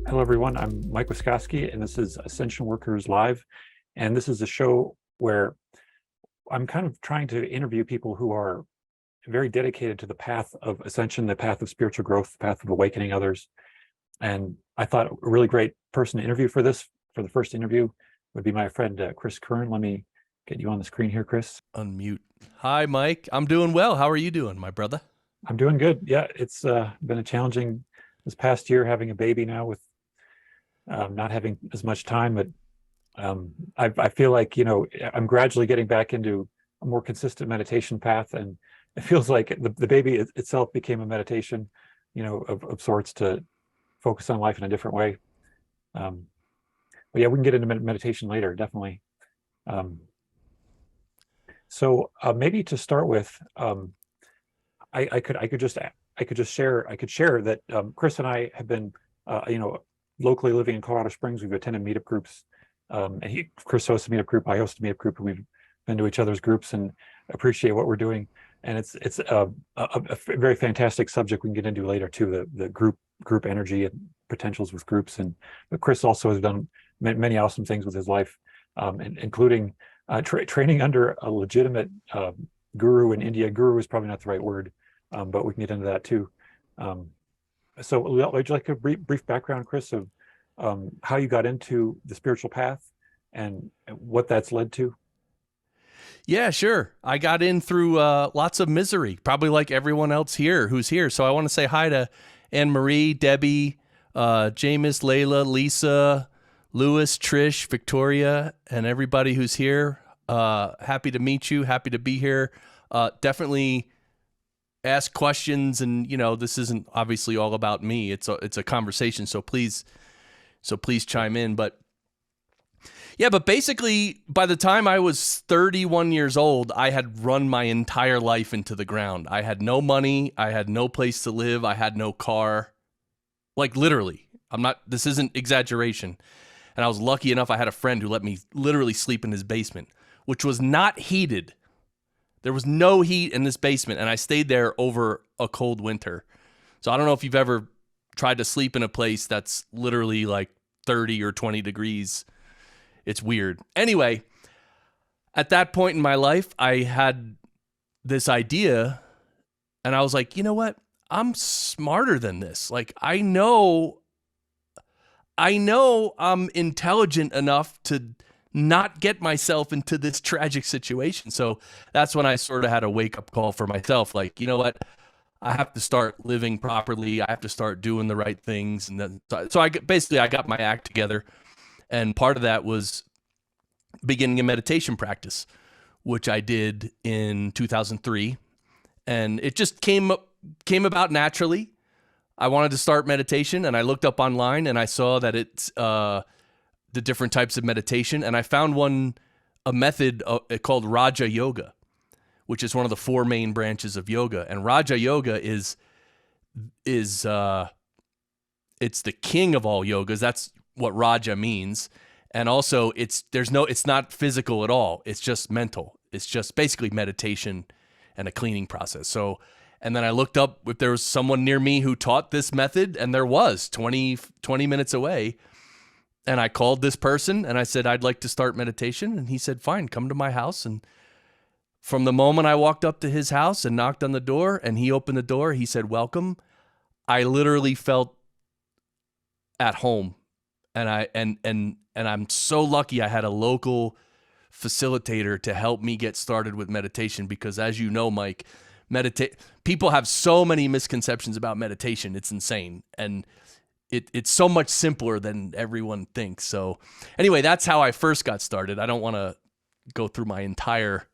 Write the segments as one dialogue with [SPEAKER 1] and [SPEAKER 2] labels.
[SPEAKER 1] Hello, everyone. I'm Mike Wiskoski, and this is Ascension Workers Live. And this is a show where I'm kind of trying to interview people who are very dedicated to the path of ascension, the path of spiritual growth, the path of awakening others. And I thought a really great person to interview for the first interview, would be my friend, Chris Curran. Let me get you on the screen here, Chris.
[SPEAKER 2] Unmute. Hi, Mike. I'm doing well. How are you doing, my brother?
[SPEAKER 1] I'm doing good. Yeah, it's been a challenging this past year, having a baby now with not having as much time, but I feel like, I'm gradually getting back into a more consistent meditation path, and it feels like the baby itself became a meditation, of sorts, to focus on life in a different way. But yeah, we can get into meditation later, definitely. So maybe to start with, I could share that Chris and I have been, locally living in Colorado Springs. We've attended meetup groups, and Chris hosts a meetup group, I host a meetup group, and we've been to each other's groups and appreciate what we're doing. And it's a very fantastic subject we can get into later too, the group energy and potentials with groups. But Chris also has done many awesome things with his life, including training under a legitimate guru in India. Guru is probably not the right word, but we can get into that too. So would you like a brief background, Chris, of how you got into the spiritual path and what that's led to?
[SPEAKER 2] Yeah, sure. I got in through lots of misery, probably like everyone else here who's here. So I want to say hi to Anne-Marie, Debbie, Jameis, Layla, Lisa, Louis, Trish, Victoria, and everybody who's here. Happy to meet you. Happy to be here. Definitely ask questions, and this isn't obviously all about me. It's a conversation, so please chime in. But basically, by the time I was 31 years old, I had run my entire life into the ground. I had no money, I had no place to live, I had no car. Like, literally. This isn't exaggeration. And I was lucky enough, I had a friend who let me literally sleep in his basement, which was not heated. There was no heat in this basement, and I stayed there over a cold winter. So I don't know if you've ever tried to sleep in a place that's literally like 30 or 20 degrees. It's weird. Anyway, at that point in my life, I had this idea, and I was like, you know what? I'm smarter than this. Like, I know I'm intelligent enough to not get myself into this tragic situation. So that's when I sort of had a wake-up call for myself. Like, you know what? I have to start living properly. I have to start doing the right things. And then, so I got my act together. And part of that was beginning a meditation practice, which I did in 2003. And it just came about naturally. I wanted to start meditation, and I looked up online, and I saw that it's the different types of meditation, and I found a method called Raja Yoga, which is one of the four main branches of yoga. And Raja Yoga is it's the king of all yogas. That's what Raja means. And also it's not physical at all. It's just mental. It's just basically meditation and a cleaning process. So, and then I looked up if there was someone near me who taught this method, and there was 20 minutes away. And I called this person and I said, I'd like to start meditation. And he said, fine, come to my house. And from the moment I walked up to his house and knocked on the door and he opened the door, he said, welcome. I literally felt at home. And I'm so lucky I had a local facilitator to help me get started with meditation, because as you know, Mike, people have so many misconceptions about meditation. It's insane. And it's so much simpler than everyone thinks. So anyway, that's how I first got started. I don't want to go through my entire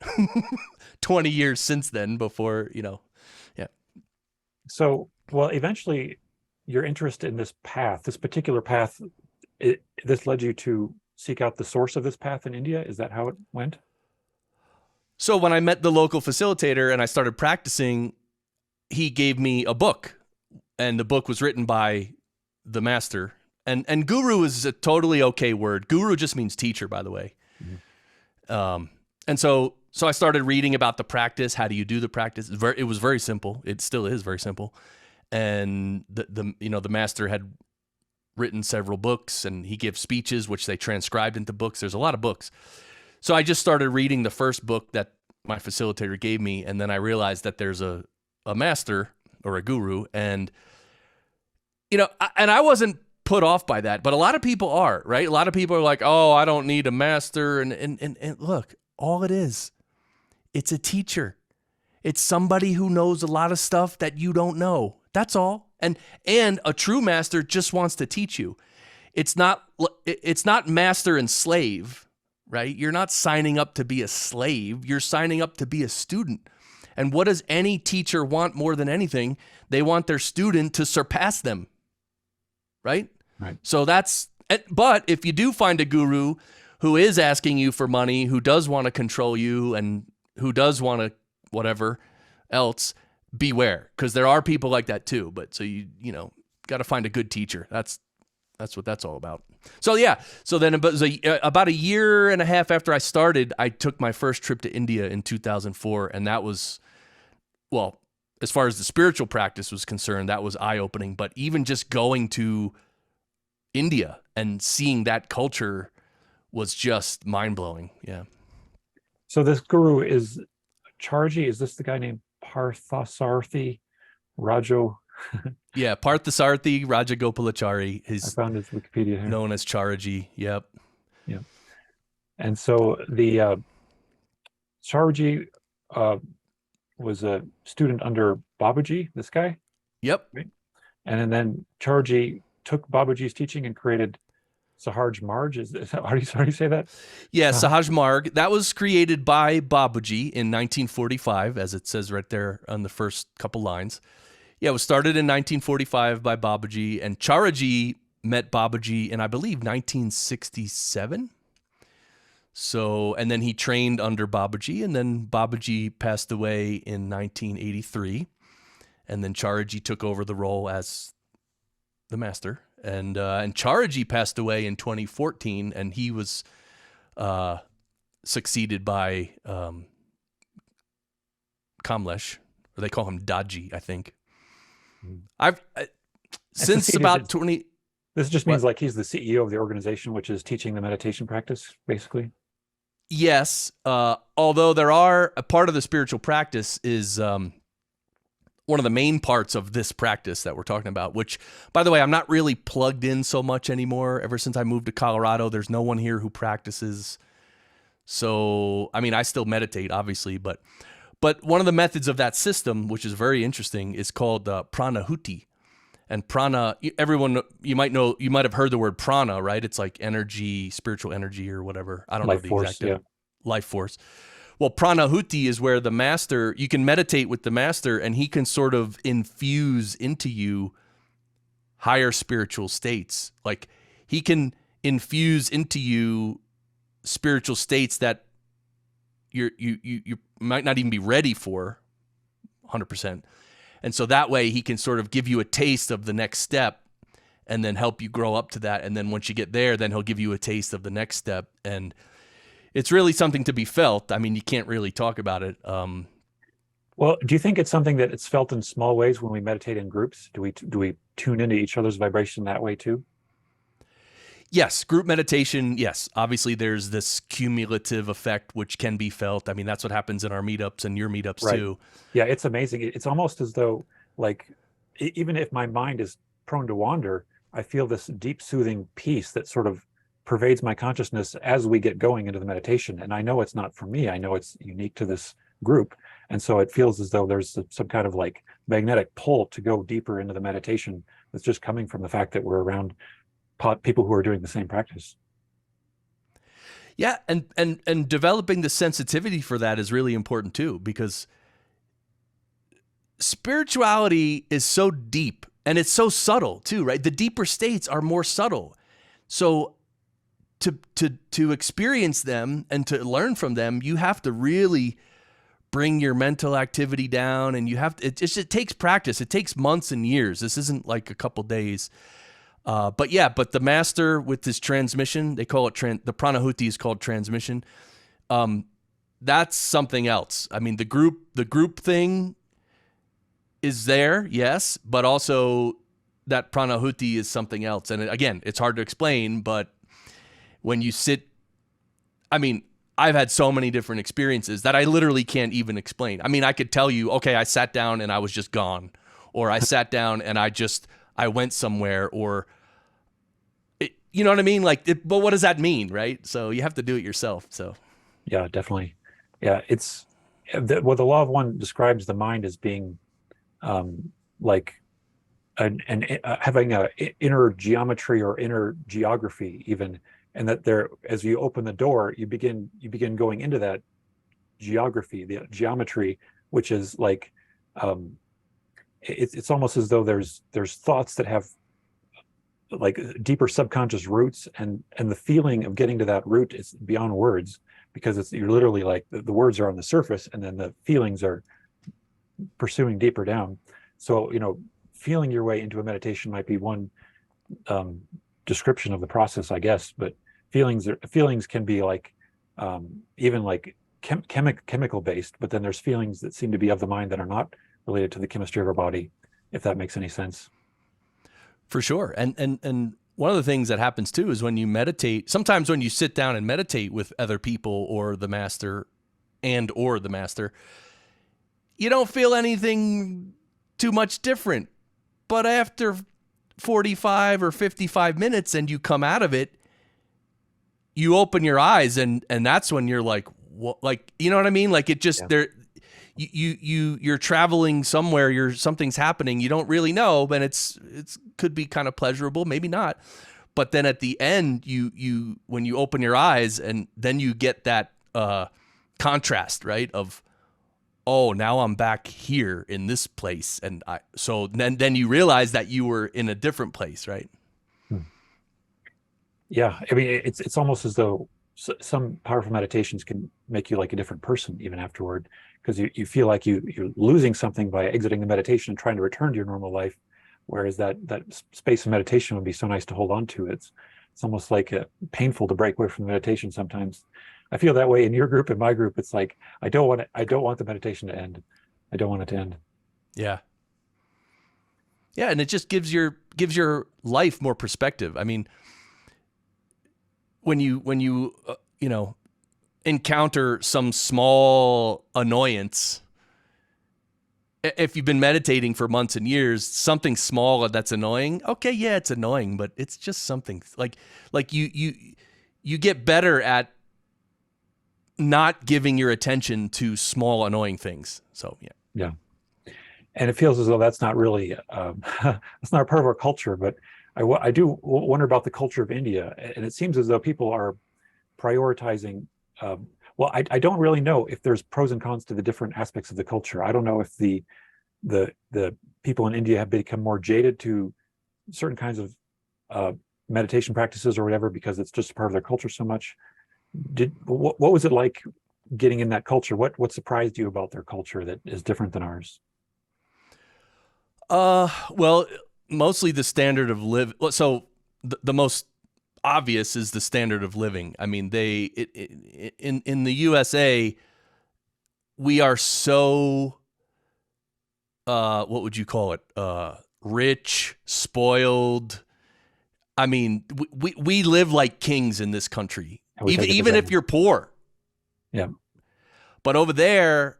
[SPEAKER 2] 20 years since then before, yeah.
[SPEAKER 1] So, well, eventually your interest in this particular path, this led you to seek out the source of this path in India. Is that how it went?
[SPEAKER 2] So when I met the local facilitator and I started practicing, he gave me a book, and the book was written by the master. And guru is a totally okay word. Guru just means teacher, by the way. Mm-hmm. And so I started reading about the practice. How do you do the practice? It was very simple. It still is very simple. And the master had written several books, and he gives speeches, which they transcribed into books. There's a lot of books. So I just started reading the first book that my facilitator gave me, and then I realized that there's a master or a guru, and I wasn't put off by that, but a lot of people are, right? A lot of people are like, oh, I don't need a master, and look, all it is, it's a teacher. It's somebody who knows a lot of stuff that you don't know. That's all. And a true master just wants to teach you. It's not master and slave, right? You're not signing up to be a slave. You're signing up to be a student. And what does any teacher want more than anything? They want their student to surpass them, right?
[SPEAKER 1] Right.
[SPEAKER 2] So but if you do find a guru who is asking you for money, who does want to control you, and who does want to whatever else, beware, because there are people like that too. But so you got to find a good teacher. That's what that's all about. So yeah. So then about a year and a half after I started, I took my first trip to India in 2004, and that was, well, as far as the spiritual practice was concerned, that was eye-opening. But even just going to India and seeing that culture was just mind-blowing. Yeah.
[SPEAKER 1] So this guru is Charji. Is this the guy named Parthasarathi Rajo?
[SPEAKER 2] Yeah, Parthasarathi Rajagopalachari.
[SPEAKER 1] I found his Wikipedia here.
[SPEAKER 2] Known as Charji. Yep.
[SPEAKER 1] Yeah. And so the Charji was a student under Babaji, this guy.
[SPEAKER 2] Yep.
[SPEAKER 1] Right? And then Charji took Babaji's teaching and created Sahaj Marg. How do you say that?
[SPEAKER 2] Yeah, Sahaj Marg. That was created by Babaji in 1945, as it says right there on the first couple lines. Yeah, it was started in 1945 by Babaji, and Charaji met Babaji in, I believe, 1967. So, and then he trained under Babaji, and then Babaji passed away in 1983, and then Charaji took over the role as the master, and Charaji passed away in 2014, and he was succeeded by Kamlesh, or they call him Daji, I think. Since about 20.
[SPEAKER 1] This just means like he's the CEO of the organization, which is teaching the meditation practice, basically.
[SPEAKER 2] Yes, although there are a part of the spiritual practice is one of the main parts of this practice that we're talking about, which, by the way, I'm not really plugged in so much anymore. Ever since I moved to Colorado, there's no one here who practices. So, I mean, I still meditate, obviously, but one of the methods of that system, which is very interesting, is called pranahuti. And prana, everyone, you might have heard the word prana, right? It's like energy, spiritual energy or whatever. I don't know the exact life force. Well, pranahuti is where the master, you can meditate with the master, and he can sort of infuse into you higher spiritual states. Like he can infuse into you spiritual states that you might not even be ready for 100%. And so that way he can sort of give you a taste of the next step and then help you grow up to that. And then once you get there, then he'll give you a taste of the next step. And it's really something to be felt. I mean, you can't really talk about it.
[SPEAKER 1] Well, do you think it's something that it's felt in small ways when we meditate in groups? Do we tune into each other's vibration that way too?
[SPEAKER 2] Yes, group meditation, yes. Obviously, there's this cumulative effect which can be felt. I mean, that's what happens in our meetups and your meetups too.
[SPEAKER 1] Yeah, it's amazing. It's almost as though, like, even if my mind is prone to wander, I feel this deep, soothing peace that sort of pervades my consciousness as we get going into the meditation. And I know it's not for me. I know it's unique to this group. And so it feels as though there's some kind of like magnetic pull to go deeper into the meditation that's just coming from the fact that we're around people who are doing the same practice.
[SPEAKER 2] Yeah, and developing the sensitivity for that is really important too, because spirituality is so deep and it's so subtle too, right? The deeper states are more subtle. So to experience them and to learn from them, you have to really bring your mental activity down, and you have to, it takes practice. It takes months and years. This isn't like a couple days. But the master with this transmission, they call it the Pranahuti is called transmission. That's something else. I mean, the group thing is there, yes, but also that Pranahuti is something else. And again, it's hard to explain, but when you sit, I mean, I've had so many different experiences that I literally can't even explain. I mean, I could tell you, okay, I sat down and I was just gone, or I sat down and I went somewhere, or you know what I mean? Like, but what does that mean, right? So you have to do it yourself. So
[SPEAKER 1] Yeah, definitely. Yeah, it's the law of one describes the mind as being like having a inner geometry or inner geography even, and that there, as you open the door, you begin going into that geography, the geometry, which is like it's almost as though there's thoughts that have like deeper subconscious roots, and the feeling of getting to that root is beyond words, because you're literally like the words are on the surface and then the feelings are pursuing deeper down. So, feeling your way into a meditation might be one description of the process, I guess, but feelings can be like even like chemical based, but then there's feelings that seem to be of the mind that are not related to the chemistry of our body, if that makes any sense.
[SPEAKER 2] for sure. And one of the things that happens too is when you meditate, sometimes when you sit down and meditate with other people or the master, you don't feel anything too much different. But after 45 or 55 minutes and you come out of it, you open your eyes and that's when you're like, what, like, you know what I mean? Like it just, there, you're traveling somewhere, something's happening, you don't really know, but it's could be kind of pleasurable, maybe not. But then at the end, when you open your eyes and then you get that contrast, right? Of, oh, now I'm back here in this place. And so then you realize that you were in a different place, right?
[SPEAKER 1] Yeah. I mean, it's almost as though some powerful meditations can make you like a different person even afterward, because you feel like you're losing something by exiting the meditation and trying to return to your normal life. Whereas that space of meditation would be so nice to hold on to. It's almost like painful to break away from the meditation sometimes. I feel that way in your group. In my group, it's like I don't want the meditation to end. I don't want it to end.
[SPEAKER 2] Yeah. Yeah, and it just gives your life more perspective. I mean, when you encounter some small annoyance, if you've been meditating for months and years, something small that's annoying, okay, yeah, it's annoying, but it's just something like you get better at not giving your attention to small annoying things. So
[SPEAKER 1] yeah, and it feels as though that's not really that's not a part of our culture. But I do wonder about the culture of India, and it seems as though people are prioritizing. Well, I don't really know if there's pros and cons to the different aspects of the culture. I don't know if the people in India have become more jaded to certain kinds of meditation practices or whatever, because it's just part of their culture so much. What was it like getting in that culture? What surprised you about their culture that is different than ours?
[SPEAKER 2] Well, mostly the standard of live. So the most obvious is the standard of living. I mean, in the USA, we are so what would you call it? Rich, spoiled. I mean, we live like kings in this country, even if you're poor.
[SPEAKER 1] Yeah.
[SPEAKER 2] But over there,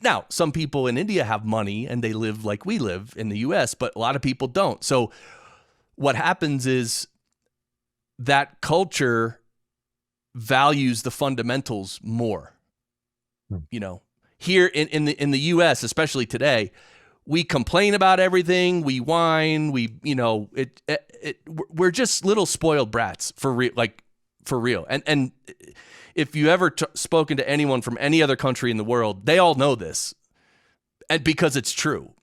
[SPEAKER 2] now some people in India have money and they live like we live in the US, but a lot of people don't. So what happens is that culture values the fundamentals more. You know, here in the US, especially today, we complain about everything, we whine, we're just little spoiled brats for real. And if you ever spoken to anyone from any other country in the world, they all know this, and because it's true.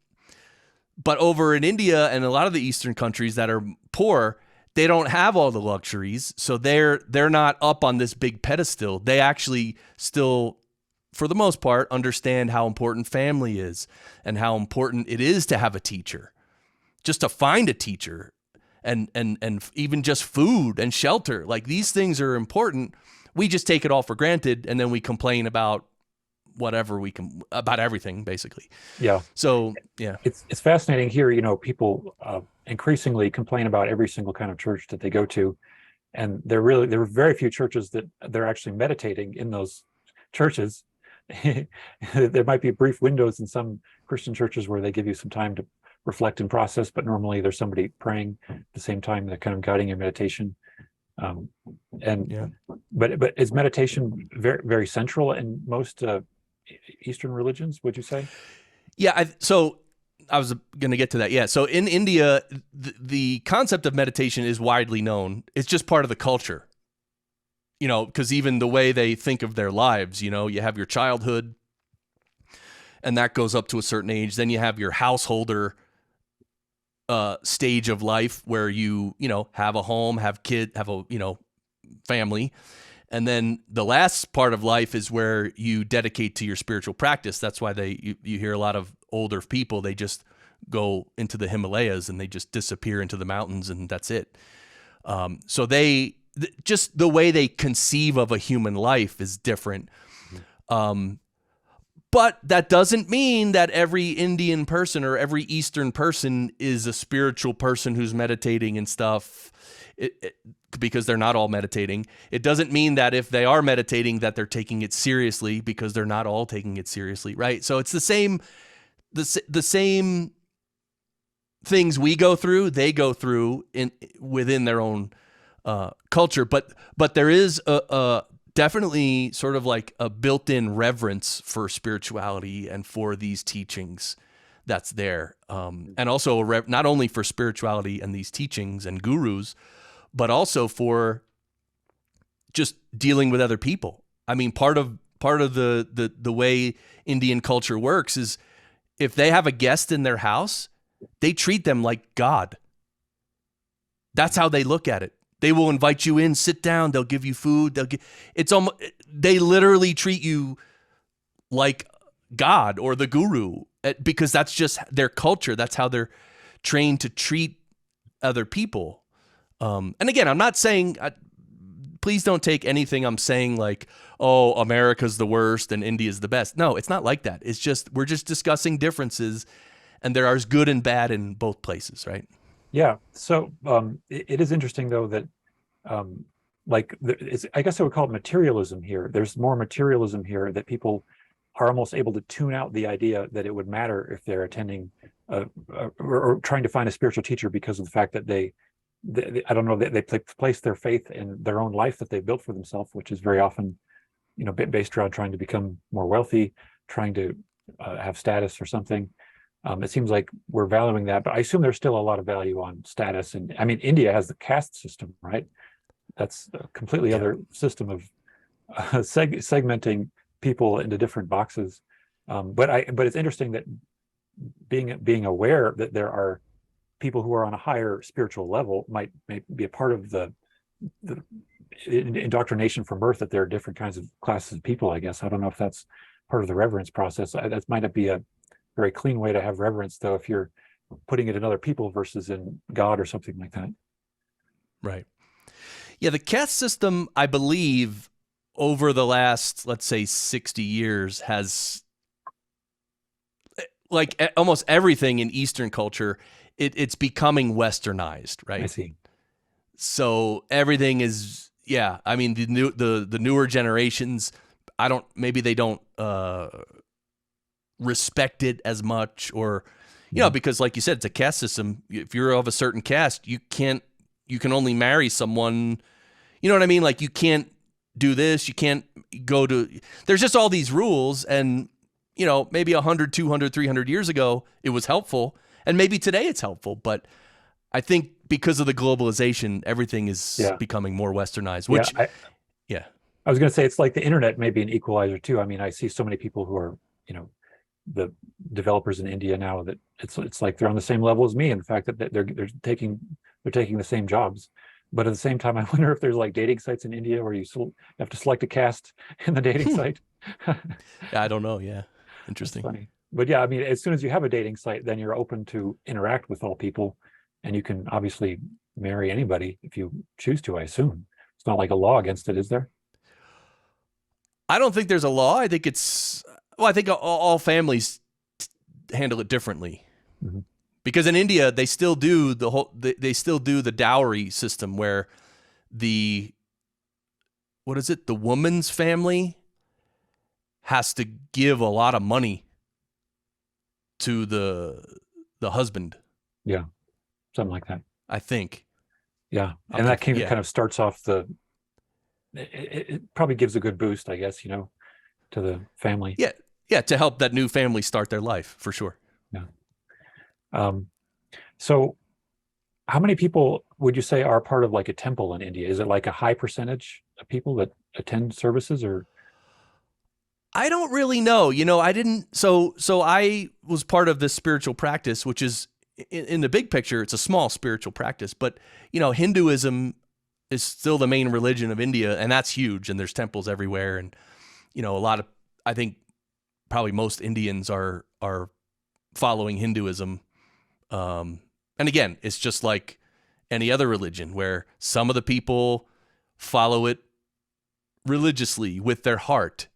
[SPEAKER 2] But over in India and a lot of the Eastern countries that are poor, they don't have all the luxuries, so they're not up on this big pedestal. They actually still for the most part, understand how important family is and how important it is to have a teacher, just to find a teacher, and even just food and shelter. Like, these things are important. We just take it all for granted, and then we complain about whatever we can, about everything, basically.
[SPEAKER 1] Yeah.
[SPEAKER 2] So yeah,
[SPEAKER 1] it's fascinating here. People increasingly complain about every single kind of church that they go to, and there are very few churches that they're actually meditating in those churches. There might be brief windows in some Christian churches where they give you some time to reflect and process, but normally there's somebody praying at the same time, that kind of guiding your meditation. But is meditation very, very central in most Eastern religions, would you say?
[SPEAKER 2] Yeah. So I was going to get to that. Yeah. So in India, the concept of meditation is widely known. It's just part of the culture, because even the way they think of their lives, you have your childhood, and that goes up to a certain age. Then you have your householder stage of life where you have a home, have kid, have a family, and then the last part of life is where you dedicate to your spiritual practice. That's why you hear a lot of older people, they just go into the Himalayas and they just disappear into the mountains, and that's it. So just the way they conceive of a human life is different. But that doesn't mean that every Indian person or every Eastern person is a spiritual person who's meditating and stuff, because they're not all meditating. It doesn't mean that if they are meditating that they're taking it seriously, because they're not all taking it seriously, right? So it's the same things we go through, they go through within their own culture. But there is a definitely sort of like a built-in reverence for spirituality and for these teachings that's there. And also not only for spirituality and these teachings and gurus, but also for just dealing with other people. I mean, part of the way Indian culture works is if they have a guest in their house, they treat them like God. That's how they look at it. They will invite you in, sit down, they'll give you food, they literally treat you like God or the guru, because that's just their culture. That's how they're trained to treat other people. And again, I'm not saying, please don't take anything I'm saying like, oh, America's the worst and India's the best. No, it's not like that. It's just, we're just discussing differences, and there are good and bad in both places, right?
[SPEAKER 1] Yeah. So it is interesting, though, that I guess I would call it materialism here. There's more materialism here, that people are almost able to tune out the idea that it would matter if they're attending or trying to find a spiritual teacher, because of the fact that they I don't know, they place their faith in their own life that they've built for themselves, which is very often, based around trying to become more wealthy, trying to have status or something. It seems like we're valuing that, but I assume there's still a lot of value on status. And I mean, India has the caste system, right? That's a completely other system of segmenting people into different boxes. But it's interesting that being aware that there are people who are on a higher spiritual level might be a part of the indoctrination from birth, that there are different kinds of classes of people, I guess. I don't know if that's part of the reverence process. That might not be a very clean way to have reverence, though, if you're putting it in other people versus in God or something like that.
[SPEAKER 2] Right. Yeah, the caste system, I believe, over the last, let's say, 60 years has, like almost everything in Eastern culture, it's becoming westernized, right?
[SPEAKER 1] I see.
[SPEAKER 2] So everything is, yeah. I mean, the newer generations, maybe they don't respect it as much, or because like you said, it's a caste system. If you're of a certain caste, you can only marry someone, you know what I mean? Like, you can't do this, you can't go to, there's just all these rules. And maybe 100, 200, 300 years ago it was helpful, and maybe today it's helpful, but I think because of the globalization, everything is becoming more westernized, which
[SPEAKER 1] I was going to say, it's like the internet may be an equalizer too. I mean, I see so many people who are, the developers in India now, that it's like they're on the same level as me, and the fact that they're taking the same jobs. But at the same time, I wonder if there's like dating sites in India where you have to select a caste in the dating site.
[SPEAKER 2] Yeah, I don't know. Yeah.
[SPEAKER 1] That's
[SPEAKER 2] Interesting.
[SPEAKER 1] funny. But yeah, I mean, as soon as you have a dating site, then you're open to interact with all people, and you can obviously marry anybody if you choose to, I assume. It's not like a law against it, is there?
[SPEAKER 2] I don't think there's a law. I think it's, well, I think all families handle it differently.
[SPEAKER 1] Mhm.
[SPEAKER 2] Because in India, they still do they still do the dowry system where the, what is it? The woman's family has to give a lot of money to the husband,
[SPEAKER 1] Yeah, something like that.
[SPEAKER 2] I think.
[SPEAKER 1] Yeah,
[SPEAKER 2] I'm
[SPEAKER 1] and
[SPEAKER 2] gonna,
[SPEAKER 1] that kind of
[SPEAKER 2] yeah.
[SPEAKER 1] kind of starts off the. It probably gives a good boost, I guess, to the family.
[SPEAKER 2] Yeah. Yeah, to help that new family start their life, for sure.
[SPEAKER 1] Yeah. Um, so how many people would you say are part of like a temple in India? Is it like a high percentage of people that attend services or?
[SPEAKER 2] I don't really know. I didn't, so I was part of this spiritual practice, which is, in the big picture, it's a small spiritual practice, but Hinduism is still the main religion of India, and that's huge, and there's temples everywhere, and a lot of, I think probably most Indians are following Hinduism. And again, it's just like any other religion where some of the people follow it religiously with their heart,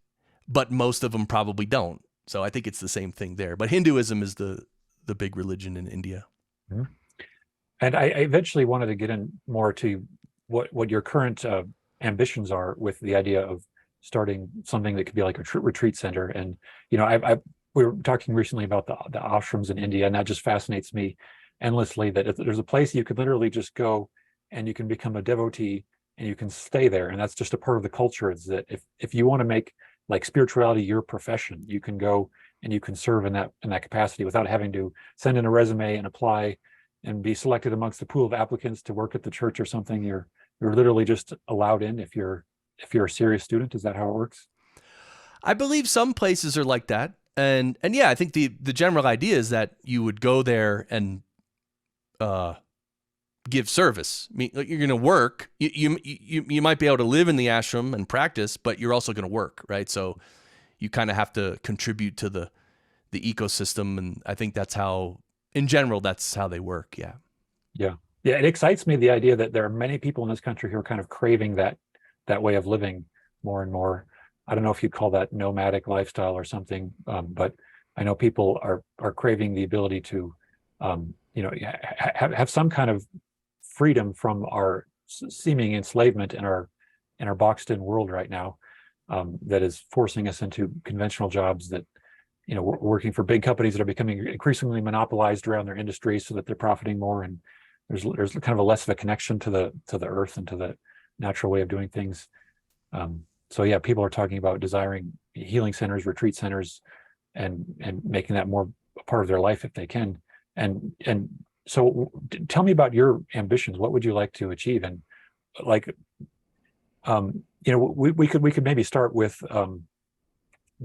[SPEAKER 2] but most of them probably don't. So I think it's the same thing there. But Hinduism is the big religion in India.
[SPEAKER 1] Mhm. And I eventually wanted to get in more to what your current ambitions are with the idea of starting something that could be like a retreat center. And we were talking recently about the ashrams in India, and that just fascinates me endlessly. That if there's a place you could literally just go and you can become a devotee and you can stay there, and that's just a part of the culture. Is that if you want to make like spirituality your profession, you can go and you can serve in that capacity without having to send in a resume and apply and be selected amongst the pool of applicants to work at the church or something. You're literally just allowed in if you're a serious student. Is that how it works?
[SPEAKER 2] I believe some places are like that. And yeah, I think the general idea is that you would go there and uh give service. I mean, like, you're going to work. You might be able to live in the ashram and practice, but you're also going to work, right? So you kind of have to contribute to the ecosystem, and I think that's how, in general, that's how they work. Yeah.
[SPEAKER 1] Yeah. Yeah. It excites me the idea that there are many people in this country who are kind of craving that way of living more and more. I don't know if you'd call that nomadic lifestyle or something, but I know people are craving the ability to, have some kind of freedom from our seeming enslavement in our boxed in world right now, that is forcing us into conventional jobs that we're working for big companies that are becoming increasingly monopolized around their industry so that they're profiting more, and there's kind of a less of a connection to the earth and to the natural way of doing things. So yeah, people are talking about desiring healing centers, retreat centers, and making that more a part of their life if they can. And so tell me about your ambitions. What would you like to achieve? And like, we could maybe start with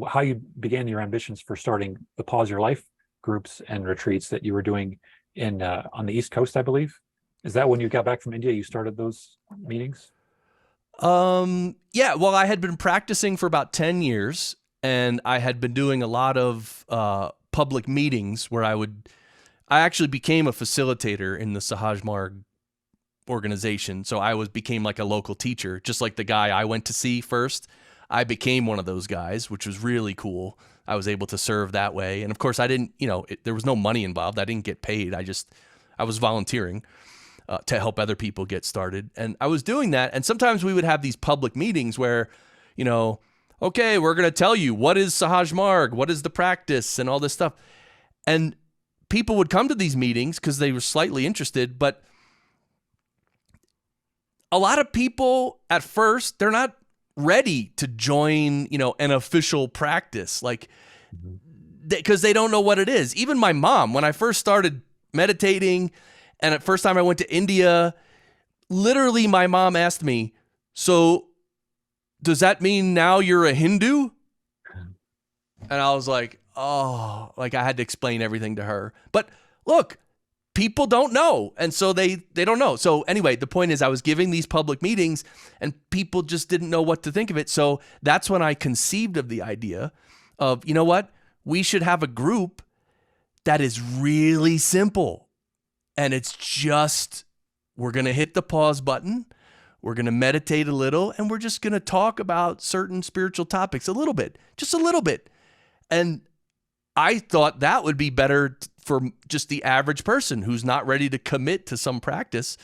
[SPEAKER 1] how you began your ambitions for starting the Pause Your Life groups and retreats that you were doing in on the East Coast, I believe. Is that when you got back from India, you started those meetings?
[SPEAKER 2] Yeah, well, I had been practicing for about 10 years, and I had been doing a lot of public meetings where I actually became a facilitator in the Sahaj Marg organization. So became like a local teacher, just like the guy I went to see first. I became one of those guys, which was really cool. I was able to serve that way. And of course, I didn't, there was no money involved. I didn't get paid. I was volunteering to help other people get started. And I was doing that. And sometimes we would have these public meetings where, okay, we're going to tell you what is Sahaj Marg, what is the practice, and all this stuff. And people would come to these meetings because they were slightly interested, but a lot of people at first, they're not ready to join, an official practice, like, because they don't know what it is. Even my mom, when I first started meditating, and at first time I went to India, literally my mom asked me, "So does that mean now you're a Hindu?" And I was like, oh, like I had to explain everything to her. But look, people don't know. And so they don't know. So anyway, the point is I was giving these public meetings and people just didn't know what to think of it. So that's when I conceived of the idea of, you know what? We should have a group that is really simple. And it's just, we're going to hit the pause button. We're going to meditate a little, and we're just going to talk about certain spiritual topics a little bit, just a little bit. And I thought that would be better for just the average person who's not ready to commit to some practice.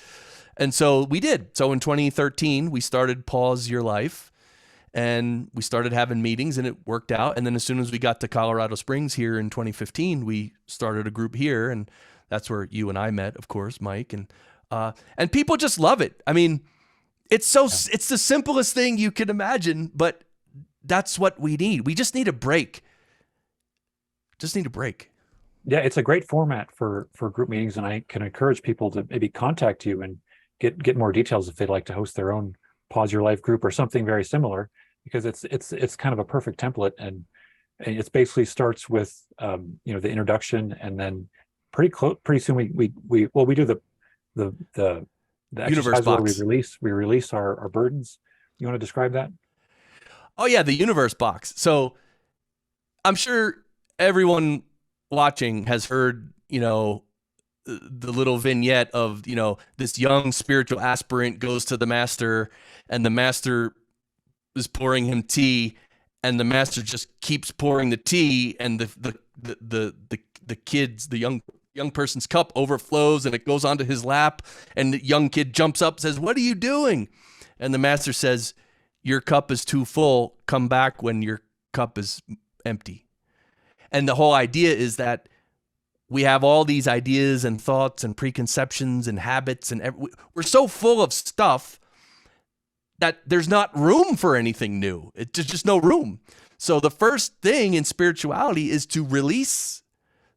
[SPEAKER 2] And so we did. So in 2013, we started Pause Your Life, and we started having meetings, and it worked out. And then as soon as we got to Colorado Springs here in 2015, we started a group here, and that's where you and I met, of course, Mike. And people just love it. I mean, it's the simplest thing you can imagine, but that's what we need. We just need a break. Just need a break.
[SPEAKER 1] Yeah, it's a great format for group meetings, and I can encourage people to maybe contact you and get more details if they'd like to host their own Pause Your Life group or something very similar, because it's kind of a perfect template, and it basically starts with the introduction, and then pretty soon we do the
[SPEAKER 2] universe
[SPEAKER 1] exercise where
[SPEAKER 2] box.
[SPEAKER 1] we release our burdens. You want to describe that?
[SPEAKER 2] Oh yeah, the universe box. So I'm sure everyone watching has heard, the little vignette of, this young spiritual aspirant goes to the master, and the master is pouring him tea, and the master just keeps pouring the tea, and the kid's, the young person's cup overflows, and it goes onto his lap, and the young kid jumps up and says, "What are you doing?" And the master says, "Your cup is too full. Come back when your cup is empty." And the whole idea is that we have all these ideas and thoughts and preconceptions and habits, and we're so full of stuff that there's not room for anything new. It's just no room. So the first thing in spirituality is to release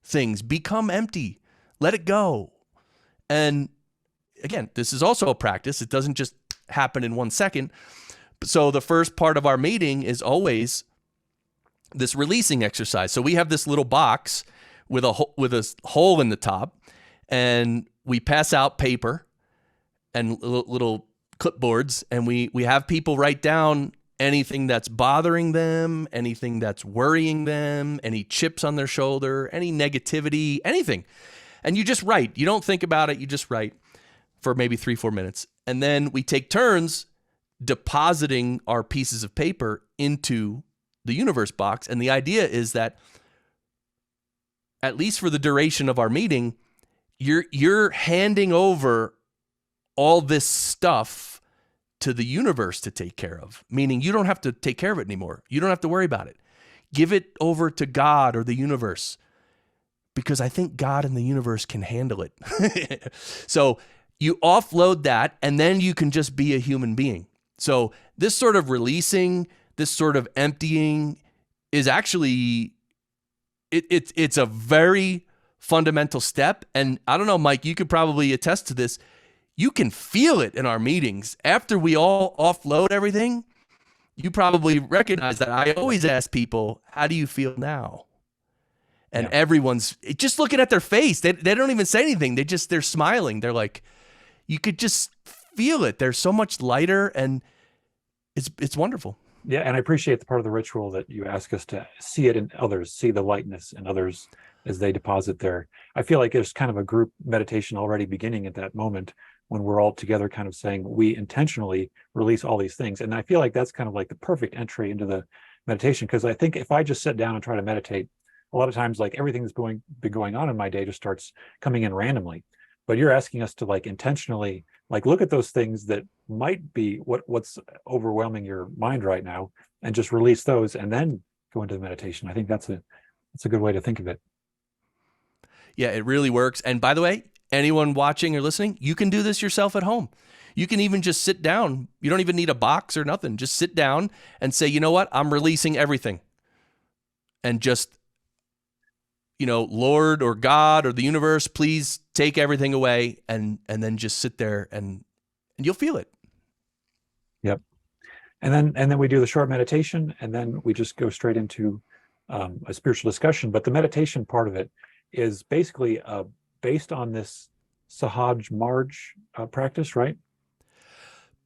[SPEAKER 2] things, become empty, let it go. And again, this is also a practice. It doesn't just happen in 1 second. So the first part of our meeting is always this releasing exercise. So we have this little box with a hole in the top, and we pass out paper and little clipboards, and we have people write down anything that's bothering them, anything that's worrying them, any chips on their shoulder, any negativity, anything. And you just write. You don't think about it. You just write for maybe 3-4 minutes. And then we take turns depositing our pieces of paper into the universe box. And the idea is that, at least for the duration of our meeting, you're handing over all this stuff to the universe to take care of, meaning you don't have to take care of it anymore. You don't have to worry about it. Give it over to God or the universe, because I think God and the universe can handle it. So you offload that, and then you can just be a human being. So this sort of releasing, this sort of emptying is actually, it's a very fundamental step. And I don't know, Mike, you could probably attest to this. You can feel it in our meetings. After we all offload everything, you probably recognize that I always ask people, how do you feel now? And everyone's just looking at their face. They don't even say anything. They're smiling. They're like, you could just feel it. They're so much lighter, and it's wonderful.
[SPEAKER 1] Yeah, and I appreciate the part of the ritual that you ask us to see it in others, see the lightness in others as they deposit their. I feel like there's kind of a group meditation already beginning at that moment, when we're all together kind of saying, we intentionally release all these things. And I feel like that's kind of like the perfect entry into the meditation, because I think if I just sit down and try to meditate, a lot of times, like, everything that's been going on in my day just starts coming in randomly. But you're asking us to, like, intentionally, like, look at those things that might be what's overwhelming your mind right now, and just release those, and then go into the meditation. I think that's a good way to think of it.
[SPEAKER 2] Yeah, it really works. And by the way, anyone watching or listening, you can do this yourself at home. You can even just sit down. You don't even need a box or nothing. Just sit down and say, you know what? I'm releasing everything. And just, Lord or God or the universe, please take everything away, and then just sit there and you'll feel it.
[SPEAKER 1] Yep. And then we do the short meditation, and then we just go straight into a spiritual discussion. But the meditation part of it is basically based on this Sahaj Marg practice, right?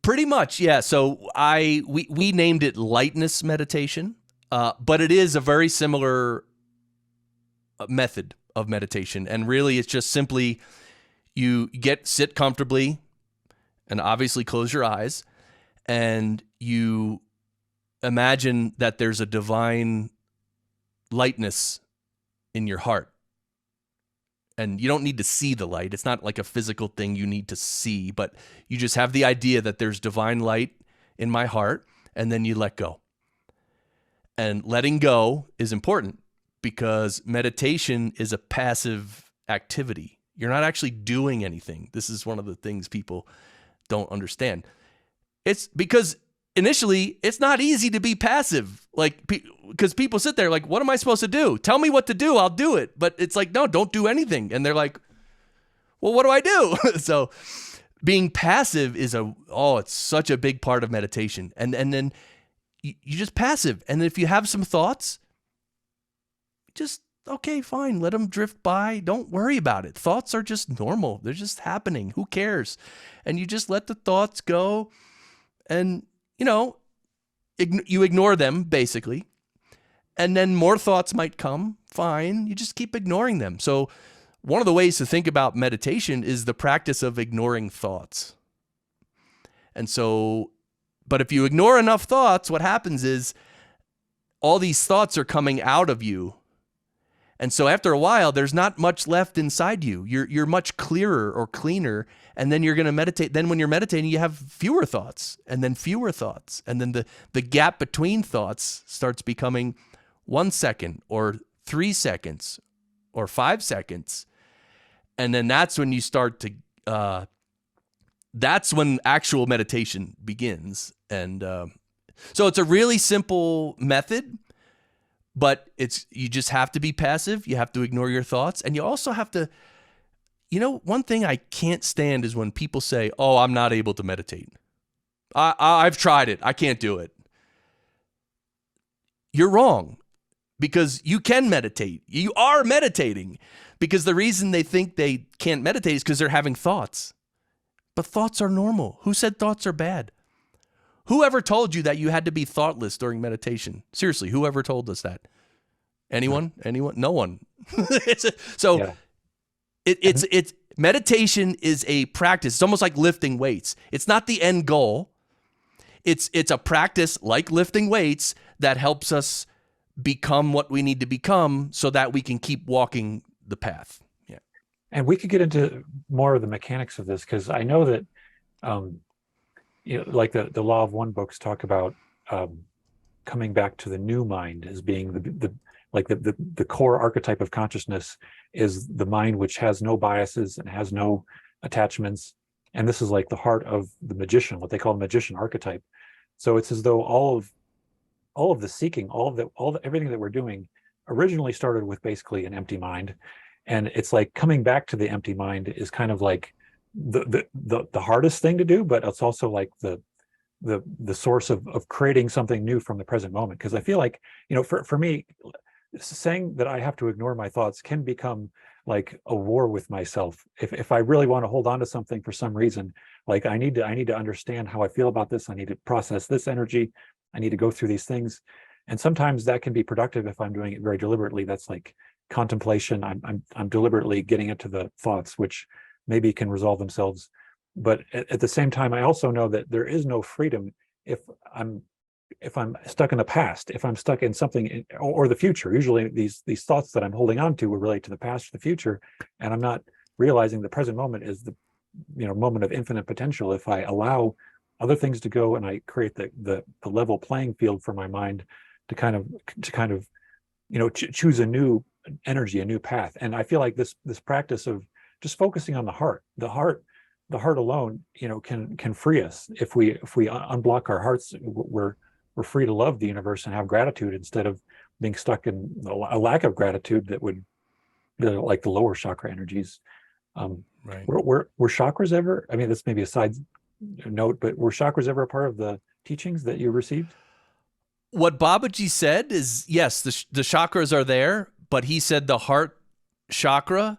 [SPEAKER 2] Pretty much, yeah. So we named it lightness meditation, but it is a very similar method of meditation, and really, it's just simply you sit comfortably, and obviously close your eyes, and you imagine that there's a divine lightness in your heart. And you don't need to see the light. It's not like a physical thing you need to see, but you just have the idea that there's divine light in my heart, and then you let go. And letting go is important because meditation is a passive activity. You're not actually doing anything. This is one of the things people don't understand. It's because initially it's not easy to be passive. Like, because people sit there like, what am I supposed to do? Tell me what to do. I'll do it. But it's like, no, don't do anything. And they're like, well, what do I do? So being passive is it's such a big part of meditation. And then you just passive. And if you have some thoughts, just, okay, fine. Let them drift by. Don't worry about it. Thoughts are just normal. They're just happening. Who cares? And you just let the thoughts go, and, you ignore them basically. And then more thoughts might come. Fine. You just keep ignoring them. So one of the ways to think about meditation is the practice of ignoring thoughts. And so, but if you ignore enough thoughts, what happens is all these thoughts are coming out of you. And so after a while, there's not much left inside you. You're much clearer or cleaner. And then you're going to meditate. Then when you're meditating, you have fewer thoughts, and then fewer thoughts. And then the gap between thoughts starts becoming 1 second or 3 seconds or 5 seconds. And then that's when you start to, that's when actual meditation begins. And so it's a really simple method. But you just have to be passive. You have to ignore your thoughts. And you also have to, one thing I can't stand is when people say, oh, I'm not able to meditate. I've tried it. I can't do it. You're wrong, because you can meditate. You are meditating, because the reason they think they can't meditate is because they're having thoughts. But thoughts are normal. Who said thoughts are bad? Whoever told you that you had to be thoughtless during meditation? Seriously, whoever told us that? Anyone? Anyone? No one. It's meditation is a practice. It's almost like lifting weights. It's not the end goal. It's a practice like lifting weights that helps us become what we need to become so that we can keep walking the path. Yeah.
[SPEAKER 1] And we could get into more of the mechanics of this, because I know that like the Law of One books talk about coming back to the new mind as being the core archetype of consciousness is the mind which has no biases and has no attachments. And this is like the heart of the magician, what they call the magician archetype. So it's as though all of the seeking, everything that we're doing originally started with basically an empty mind. And it's like coming back to the empty mind is kind of like the hardest thing to do, but it's also like the source of creating something new from the present moment. Because I feel like, for me, saying that I have to ignore my thoughts can become like a war with myself. If I really want to hold on to something for some reason, like I need to understand how I feel about this. I need to process this energy. I need to go through these things. And sometimes that can be productive if I'm doing it very deliberately. That's like contemplation. I'm deliberately getting into the thoughts, which maybe can resolve themselves. But at the same time, I also know that there is no freedom if I'm stuck in the past, if I'm stuck in something or the future. Usually these thoughts that I'm holding on to will relate to the past or the future, and I'm not realizing the present moment is the moment of infinite potential. If I allow other things to go and I create the level playing field for my mind to kind of choose a new energy, a new path. And I feel like this practice of just focusing on the heart alone, can free us. If we unblock our hearts, we're free to love the universe and have gratitude instead of being stuck in a lack of gratitude that would, like the lower chakra energies.
[SPEAKER 2] Right.
[SPEAKER 1] Were chakras ever? I mean, this may be a side note, but were chakras ever a part of the teachings that you received?
[SPEAKER 2] What Babaji said is, yes, the chakras are there, but he said the heart chakra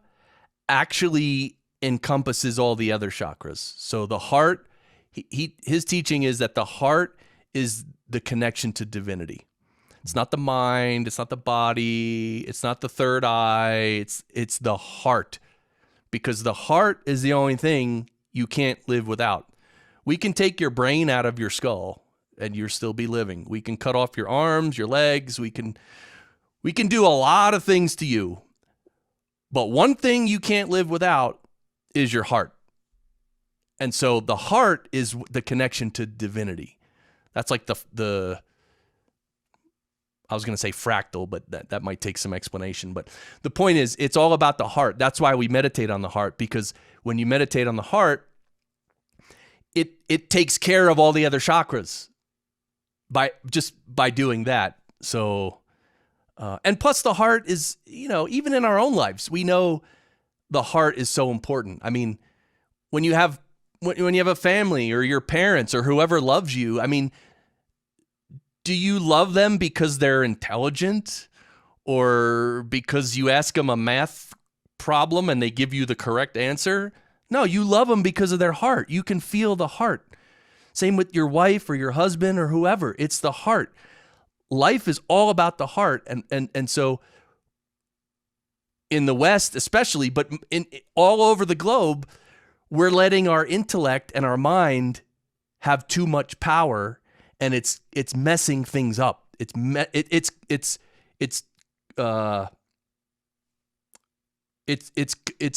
[SPEAKER 2] actually encompasses all the other chakras. So the heart, his teaching is that the heart is the connection to divinity. It's not the mind, it's not the body, it's not the third eye, it's the heart. Because the heart is the only thing you can't live without. We can take your brain out of your skull and you'll still be living. We can cut off your arms, your legs, we can do a lot of things to you. But one thing you can't live without is your heart. And so the heart is the connection to divinity. That's like the I was going to say fractal, but that might take some explanation. But the point is, it's all about the heart. That's why we meditate on the heart, because when you meditate on the heart, it takes care of all the other chakras by doing that. So, and plus the heart is, even in our own lives, we know the heart is so important. I mean, when you have a family or your parents or whoever loves you, I mean, do you love them because they're intelligent or because you ask them a math problem and they give you the correct answer? No, you love them because of their heart. You can feel the heart. Same with your wife or your husband or whoever. It's the heart. Life is all about the heart. And so in the West especially, but all over the globe, we're letting our intellect and our mind have too much power, and it's messing things up. It's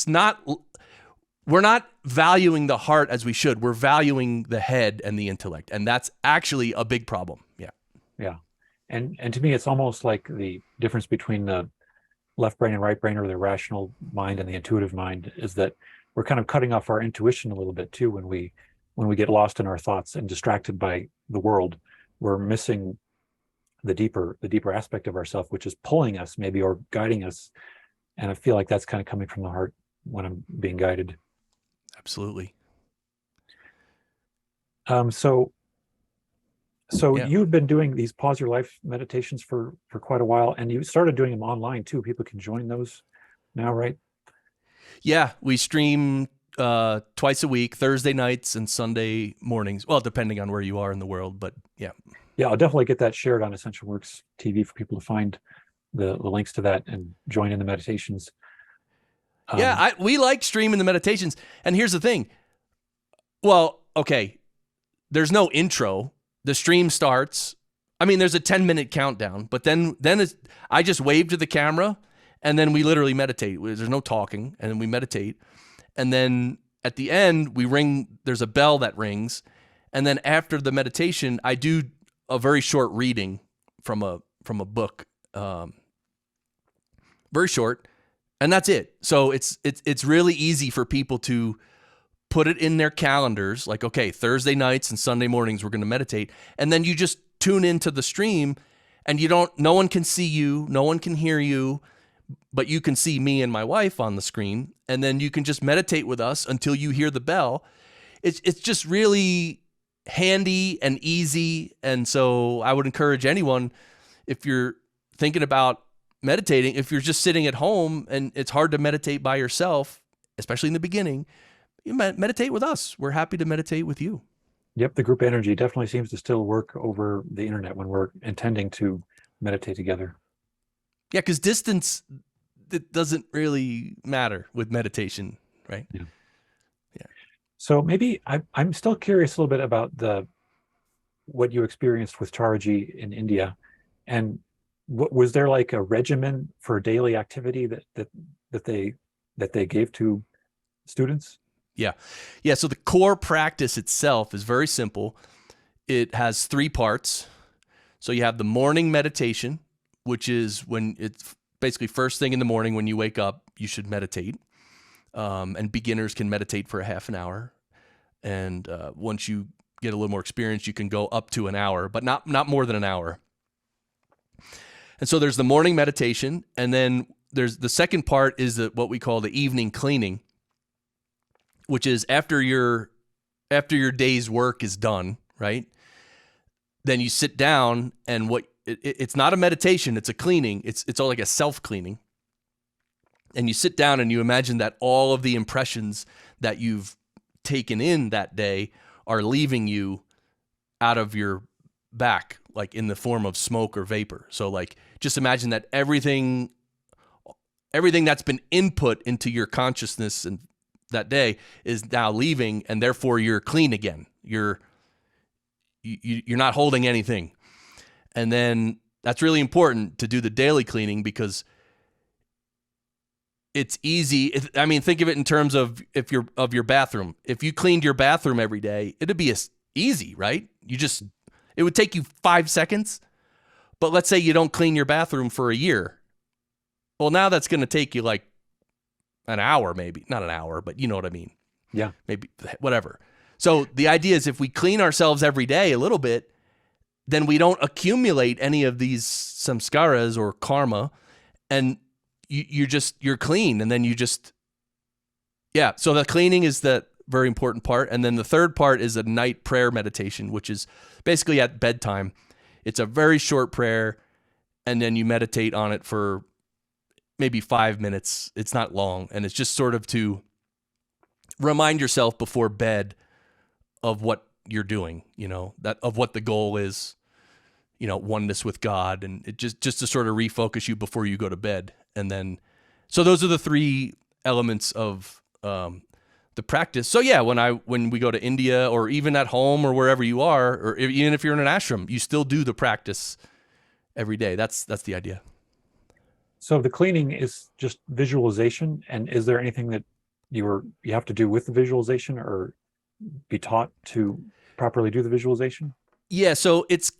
[SPEAKER 2] not. We're not valuing the heart as we should. We're valuing the head and the intellect, and that's actually a big problem. Yeah.
[SPEAKER 1] Yeah. And to me, it's almost like the difference between the left brain and right brain, or the rational mind and the intuitive mind, is that we're kind of cutting off our intuition a little bit too when we get lost in our thoughts and distracted by the world. We're missing the deeper aspect of ourselves, which is pulling us maybe, or guiding us. And I feel like that's kind of coming from the heart when I'm being guided.
[SPEAKER 2] Absolutely.
[SPEAKER 1] So
[SPEAKER 2] Yeah.
[SPEAKER 1] you've been doing these pause your life meditations for quite a while, and you started doing them online too. People can join those now, right?
[SPEAKER 2] Yeah, we stream twice a week, Thursday nights and Sunday mornings. Well, depending on where you are in the world, but yeah.
[SPEAKER 1] Yeah, I'll definitely get that shared on Ascension Works TV for people to find the links to that and join in the meditations.
[SPEAKER 2] Yeah, we like streaming the meditations. And here's the thing. Well, okay, there's no intro. The stream starts. I mean, there's a 10-minute countdown, but then I just wave to the camera, and then we literally meditate. There's no talking, and then we meditate. And then at the end, there's a bell that rings. And then after the meditation, I do a very short reading from a book. Very short. And that's it. So it's really easy for people to put it in their calendars. Like, okay, Thursday nights and Sunday mornings, we're going to meditate. And then you just tune into the stream, and no one can see you. No one can hear you. But you can see me and my wife on the screen, and then you can just meditate with us until you hear the bell. It's just really handy and easy. And so I would encourage anyone, if you're thinking about meditating, if you're just sitting at home and it's hard to meditate by yourself, especially in the beginning, you meditate with us. We're happy to meditate with you.
[SPEAKER 1] Yep, the group energy definitely seems to still work over the internet when we're intending to meditate together.
[SPEAKER 2] Yeah, because distance, it doesn't really matter with meditation, right?
[SPEAKER 1] Yeah. So maybe I'm still curious a little bit about what you experienced with Taraji in India, and was there like a regimen for daily activity that they gave to students?
[SPEAKER 2] Yeah. So the core practice itself is very simple. It has 3 parts. So you have the morning meditation, which is when it's basically first thing in the morning when you wake up, you should meditate. And beginners can meditate for a half an hour. And once you get a little more experience, you can go up to an hour, but not more than an hour. And so there's the morning meditation, and then there's the second part is what we call the evening cleaning, which is after your day's work is done, right? Then you sit down, and it's not a meditation, it's a cleaning. It's all like a self-cleaning. and you sit down and you imagine that all of the impressions that you've taken in that day are leaving you out of your back, like in the form of smoke or vapor. So like, just imagine that everything that's been input into your consciousness and that day is now leaving, and therefore you're clean again. You're not holding anything. And then that's really important to do the daily cleaning, because it's easy. I mean, think of it in terms of your bathroom. If you cleaned your bathroom every day, it'd be easy, right? It would take you 5 seconds. But let's say you don't clean your bathroom for a year. Well, now that's going to take you like an hour, maybe. Not an hour, but you know what I mean.
[SPEAKER 1] Yeah.
[SPEAKER 2] Maybe, whatever. So the idea is, if we clean ourselves every day a little bit, then we don't accumulate any of these samskaras or karma, and you're clean. And then so the cleaning is the very important part. And then the third part is a night prayer meditation, which is basically at bedtime. It's a very short prayer, and then you meditate on it for maybe 5 minutes. It's not long, and it's just sort of to remind yourself before bed of what you're doing, that of what the goal is, oneness with God, and it just to sort of refocus you before you go to bed. And then, so those are the three elements of the practice. So yeah, when we go to India, or even at home or wherever you are, or even if you're in an ashram, you still do the practice every day. That's the idea.
[SPEAKER 1] So the cleaning is just visualization, and is there anything that you have to do with the visualization, or be taught to properly do the visualization?
[SPEAKER 2] Yeah, so it's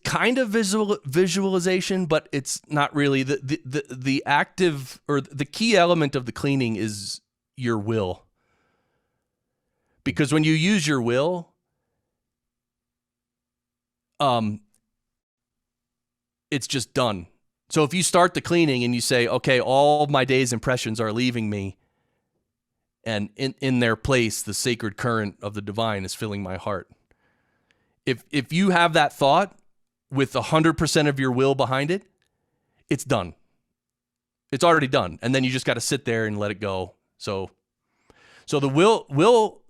[SPEAKER 2] kind of visualization, but it's not really. The active, or the key element of the cleaning is your will. Because when you use your will, it's just done. So if you start the cleaning and you say, okay, all of my day's impressions are leaving me, and in their place, the sacred current of the divine is filling my heart. If you have that thought with 100% of your will behind it, it's done. It's already done. And then you just got to sit there and let it go. So the will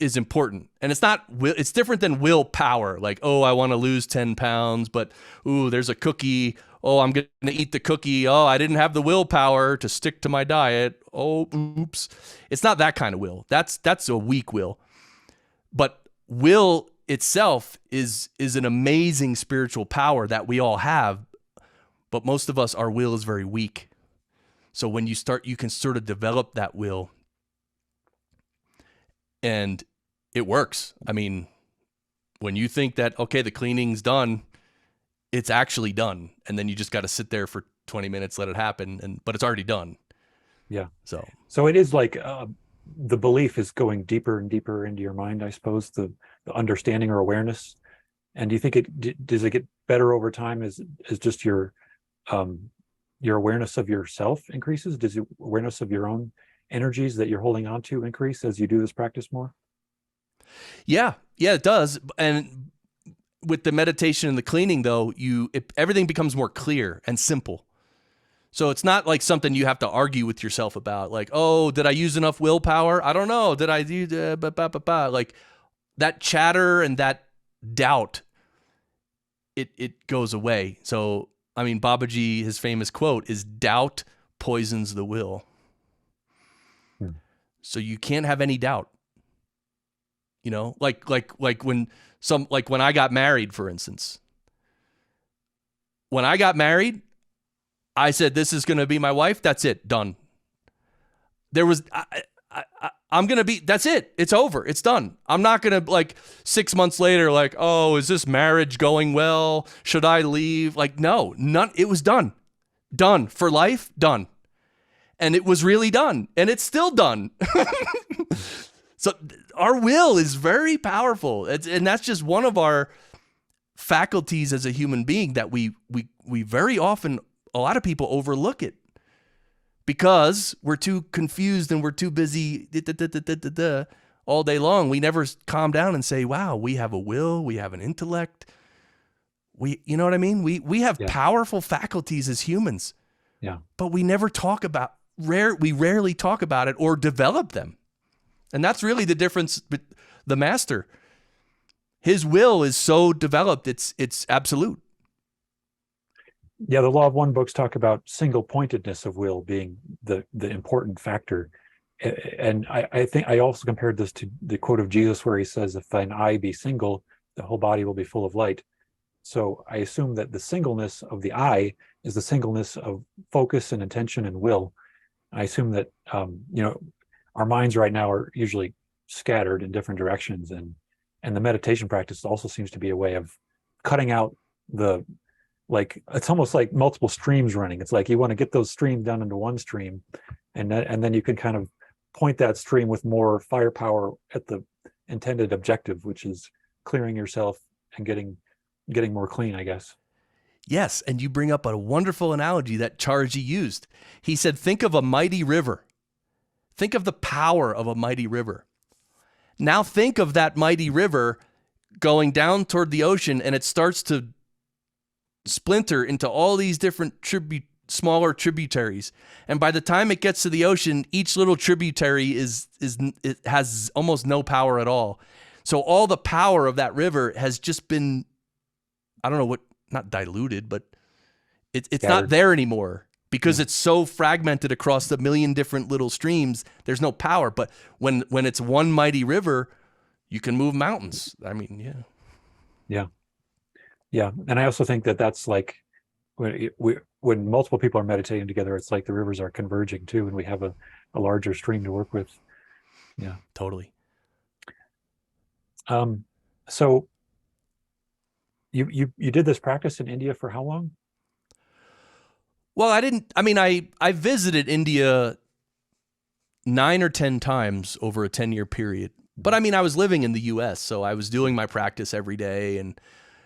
[SPEAKER 2] is important. And it's different than willpower. Like, oh, I want to lose 10 pounds, but ooh, there's a cookie. Oh, I'm going to eat the cookie. Oh, I didn't have the willpower to stick to my diet. Oh, oops. It's not that kind of will. That's a weak will. But will itself is an amazing spiritual power that we all have. But most of us, our will is very weak. So when you start, you can sort of develop that will, and it works. I mean, when you think that, okay, the cleaning's done, it's actually done. And then you just got to sit there for 20 minutes, let it happen. But it's already done.
[SPEAKER 1] Yeah.
[SPEAKER 2] So
[SPEAKER 1] it is like the belief is going deeper and deeper into your mind, I suppose, the understanding or awareness. And do you think does it get better over time as just your awareness of yourself increases? Does your awareness of your own energies that you're holding on to increase as you do this practice more?
[SPEAKER 2] Yeah, it does. And with the meditation and the cleaning, though, everything becomes more clear and simple. So it's not like something you have to argue with yourself about. Like, oh, did I use enough willpower? I don't know. Did I do like that chatter and that doubt? It goes away. So I mean, Babaji, his famous quote is, "Doubt poisons the will." So you can't have any doubt. Like when I got married, for instance. When I got married, I said, this is going to be my wife. That's it. Done. I'm going to be, that's it. It's over. It's done. I'm not going to 6 months later, oh, is this marriage going well? Should I leave? No, it was done. Done for life. Done. And it was really done. And it's still done. So our will is very powerful. And that's just one of our faculties as a human being that we very often, a lot of people overlook it because we're too confused and we're too busy all day long. We never calm down and say, wow, we have a will, we have an intellect. You know what I mean? We have powerful faculties as humans.
[SPEAKER 1] Yeah.
[SPEAKER 2] but we never talk about we rarely talk about it or develop them. And that's really the difference. But the master, his will is so developed, it's absolute.
[SPEAKER 1] Yeah, the Law of One books talk about single pointedness of will being the important factor. And I think I also compared this to the quote of Jesus where he says, if thine eye be single, the whole body will be full of light. So I assume that the singleness of the eye is the singleness of focus and attention and will. I assume that our minds right now are usually scattered in different directions, and the meditation practice also seems to be a way of cutting out the, like, it's almost like multiple streams running. It's like you want to get those streams down into one stream, and then you can kind of point that stream with more firepower at the intended objective, which is clearing yourself and getting more clean, I guess.
[SPEAKER 2] Yes, and you bring up a wonderful analogy that Charji used. He said, think of a mighty river. Think of the power of a mighty river. Now think of that mighty river going down toward the ocean, and it starts to splinter into all these different smaller tributaries. And by the time it gets to the ocean, each little tributary it has almost no power at all. So all the power of that river has just been, I don't know what, not diluted, but it's not there anymore because it's so fragmented across the million different little streams. There's no power. But when it's one mighty river, you can move mountains. I mean, yeah.
[SPEAKER 1] Yeah. Yeah. And I also think that that's like when multiple people are meditating together, it's like the rivers are converging too, and we have a larger stream to work with. Yeah.
[SPEAKER 2] Totally.
[SPEAKER 1] So you did this practice in India for how long?
[SPEAKER 2] Well, I visited India 9 or 10 times over a 10-year period. But I mean, I was living in the US, so I was doing my practice every day,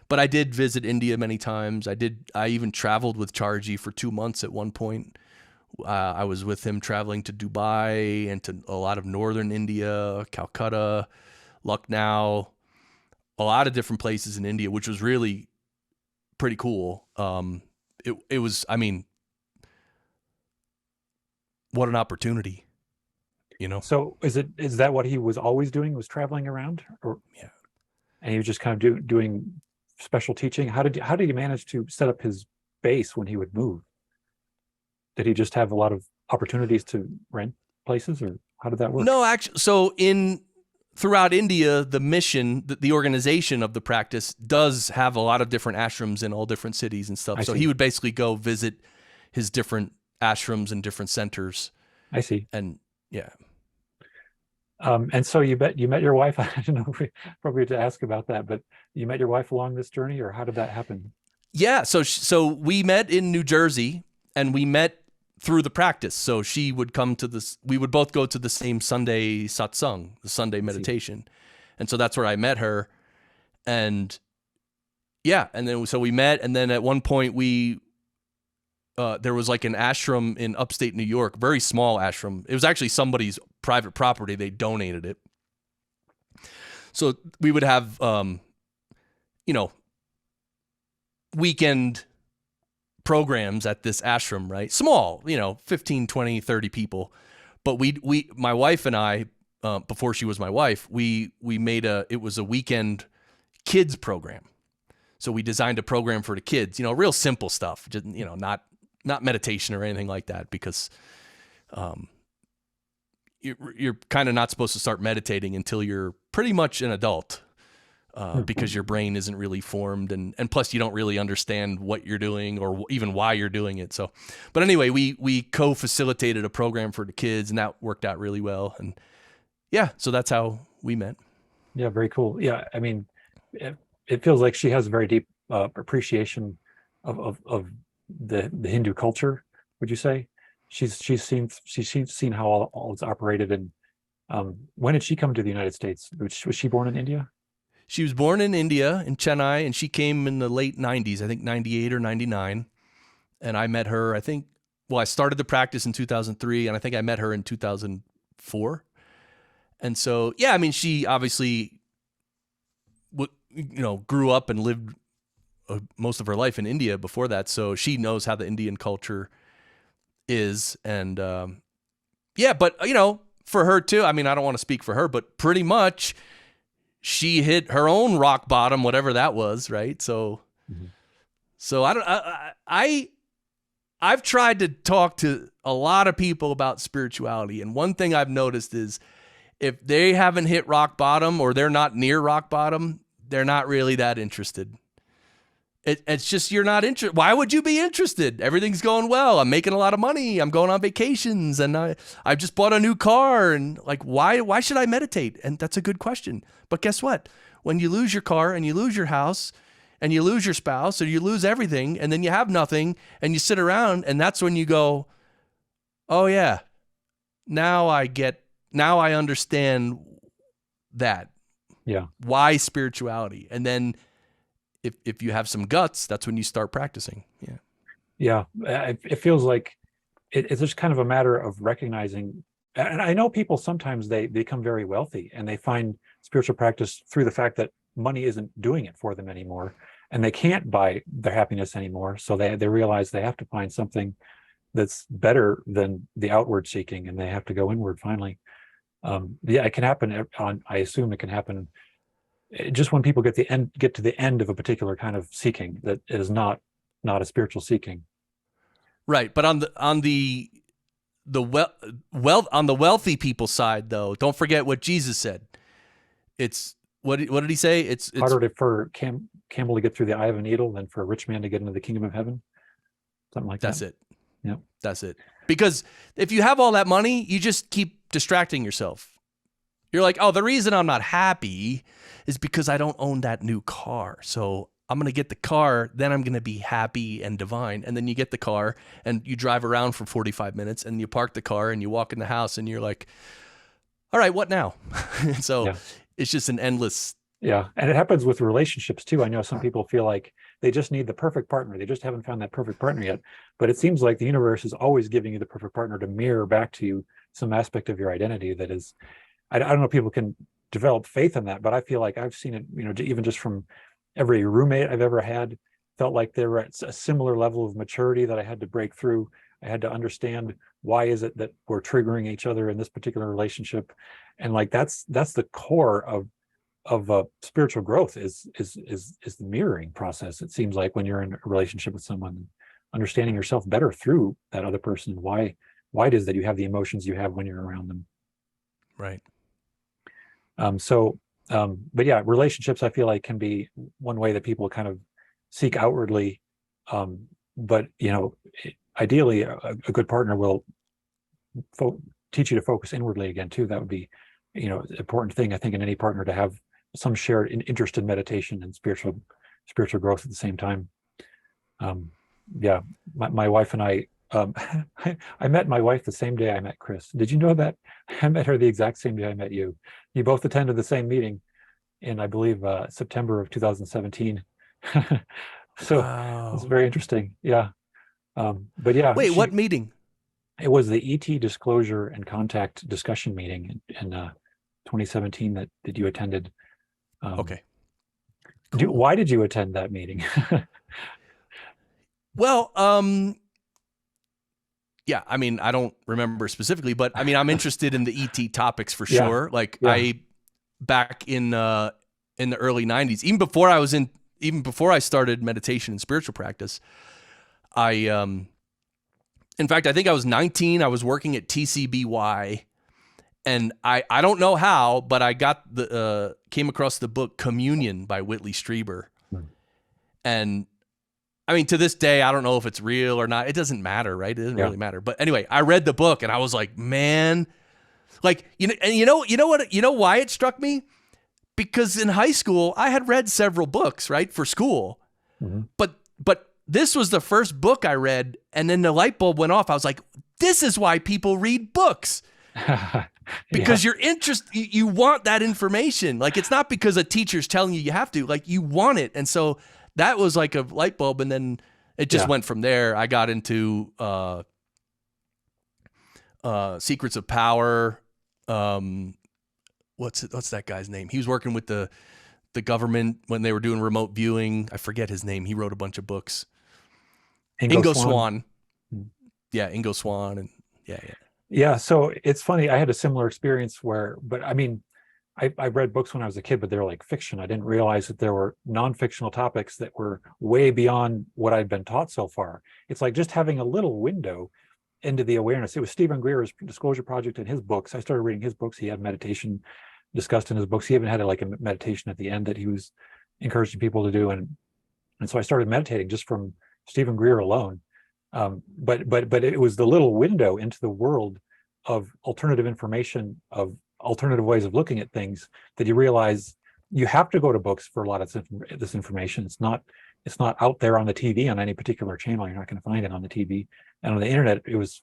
[SPEAKER 2] but I did visit India many times. I even traveled with Charji for 2 months at one point. I was with him traveling to Dubai and to a lot of northern India, Calcutta, Lucknow, a lot of different places in India, which was really pretty cool. It was, I mean, what an opportunity, you know?
[SPEAKER 1] So is that what he was always doing, was traveling around? Or
[SPEAKER 2] Yeah.
[SPEAKER 1] And he was just kind of doing special teaching? How did you manage to set up his base when he would move? Did he just have a lot of opportunities to rent places, or how did that work?
[SPEAKER 2] No, actually, so throughout India, the mission, the organization of the practice does have a lot of different ashrams in all different cities and stuff. So he would basically go visit his different ashrams and different centers.
[SPEAKER 1] I see.
[SPEAKER 2] And yeah.
[SPEAKER 1] And so you met your wife. I don't know if we appropriate to ask about that, but you met your wife along this journey, or how did that happen?
[SPEAKER 2] Yeah. So we met in New Jersey, and we met through the practice. So she would come to this, we would both go to the same Sunday satsang, the Sunday meditation. And so that's where I met her. And yeah. And then, so we met, and then at one point there was like an ashram in upstate New York, very small ashram. It was actually somebody's private property. They donated it. So we would have, weekend programs at this ashram, right? Small, 15, 20, 30 people. But my wife and I, before she was my wife, we made it was a weekend kids program. So we designed a program for the kids, real simple stuff, just, not meditation or anything like that, because you're kind of not supposed to start meditating until you're pretty much an adult, because your brain isn't really formed, and plus you don't really understand what you're doing or even why you're doing it. So, but anyway, we co-facilitated a program for the kids, and that worked out really well. And yeah, so that's how we met.
[SPEAKER 1] Yeah, very cool. Yeah, I mean, it feels like she has a very deep appreciation of the Hindu culture. Would you say she's seen how all it's operated? And when did she come to the United States? Was she born in India?
[SPEAKER 2] She was born in India, in Chennai, and she came in the late 90s, I think 98 or 99. And I met her, I started the practice in 2003, and I think I met her in 2004. And so, yeah, I mean, she obviously, grew up and lived most of her life in India before that. So she knows how the Indian culture is. And yeah, but for her too, I mean, I don't want to speak for her, but pretty much she hit her own rock bottom, whatever that was, right? So
[SPEAKER 1] Mhm.
[SPEAKER 2] so I've tried to talk to a lot of people about spirituality, and one thing I've noticed is if they haven't hit rock bottom or they're not near rock bottom, they're not really that interested. It's just you're not interested. Why would you be interested? Everything's going well. I'm making a lot of money. I'm going on vacations, and I just bought a new car. And like, why should I meditate? And that's a good question. But guess what? When you lose your car and you lose your house and you lose your spouse or you lose everything and then you have nothing and you sit around, and that's when you go, oh yeah, now I understand that.
[SPEAKER 1] Yeah.
[SPEAKER 2] Why spirituality? And then if you have some guts, that's when you start practicing. Yeah.
[SPEAKER 1] Yeah. It feels like it's just kind of a matter of recognizing. And I know people sometimes they become very wealthy and they find spiritual practice through the fact that money isn't doing it for them anymore, and they can't buy their happiness anymore. So they realize they have to find something that's better than the outward seeking, and they have to go inward finally. Yeah, it can happen I assume it can happen just when people get to the end of a particular kind of seeking that is not a spiritual seeking.
[SPEAKER 2] Right. But on the on the wealthy people side, though, don't forget what Jesus said. It's what did he say? It's
[SPEAKER 1] Harder for camel to get through the eye of a needle than for a rich man to get into the kingdom of heaven. Something like that.
[SPEAKER 2] That's it.
[SPEAKER 1] Yeah.
[SPEAKER 2] That's it. Because if you have all that money, you just keep distracting yourself. You're like, oh, the reason I'm not happy is because I don't own that new car. So I'm going to get the car, then I'm going to be happy and divine. And then you get the car and you drive around for 45 minutes and you park the car and you walk in the house and you're like, all right, what now? So yeah. It's just an endless.
[SPEAKER 1] Yeah. And it happens with relationships too. I know some people feel like they just need the perfect partner. They just haven't found that perfect partner yet. But it seems like the universe is always giving you the perfect partner to mirror back to you some aspect of your identity that is, I don't know if people can develop faith in that, but I feel like I've seen it, even just from every roommate I've ever had, felt like they were at a similar level of maturity that I had to break through. I had to understand why is it that we're triggering each other in this particular relationship. And like, that's the core of spiritual growth is the mirroring process. It seems like when you're in a relationship with someone, understanding yourself better through that other person, why it is that you have the emotions you have when you're around them.
[SPEAKER 2] Right.
[SPEAKER 1] But yeah, relationships I feel like can be one way that people kind of seek outwardly. But ideally a good partner will teach you to focus inwardly again too. That would be, an important thing, I think, in any partner, to have some shared interest in meditation and spiritual growth at the same time. Yeah, my wife and I, I met my wife the same day I met Chris. Did you know that? I met her the exact same day I met you. You both attended the same meeting in, I believe, September of 2017. So wow. It's very interesting. Yeah. But yeah.
[SPEAKER 2] Wait, what meeting?
[SPEAKER 1] It was the ET disclosure and contact discussion meeting in 2017 that you attended.
[SPEAKER 2] Okay. Cool.
[SPEAKER 1] Why did you attend that meeting?
[SPEAKER 2] Well, yeah, I mean, I don't remember specifically, but I mean, I'm interested in the ET topics for sure. I back in the early 90s, even before I started meditation and spiritual practice, in fact, I think I was 19. I was working at TCBY, and I don't know how, but I came across the book Communion by Whitley Strieber. And I mean, to this day, I don't know if it's real or not. It doesn't matter, right? It doesn't really matter. But anyway, I read the book and I was like, man, like, you know why it struck me? Because in high school, I had read several books, right, for school. Mm-hmm. But this was the first book I read, and then the light bulb went off. I was like, this is why people read books. Because you're interested, you want that information. Like, it's not because a teacher's telling you have to, like, you want it. And so that was like a light bulb, and then it just went from there. I got into Secrets of Power. What's that guy's name? He was working with the government when they were doing remote viewing. I forget his name. He wrote a bunch of books. Ingo Swann. Yeah, Ingo Swann and yeah.
[SPEAKER 1] Yeah, so it's funny. I had a similar experience but I mean, I read books when I was a kid, but they're like fiction. I didn't realize that there were non-fictional topics that were way beyond what I'd been taught so far. It's like just having a little window into the awareness. It was Stephen Greer's Disclosure Project in his books. I started reading his books. He had meditation discussed in his books. He even had like a meditation at the end that he was encouraging people to do. And so I started meditating just from Stephen Greer alone. But it was the little window into the world of alternative information, of alternative ways of looking at things, that you realize you have to go to books for a lot of this information. It's not out there on the TV on any particular channel. You're not going to find it on the TV and on the internet. It's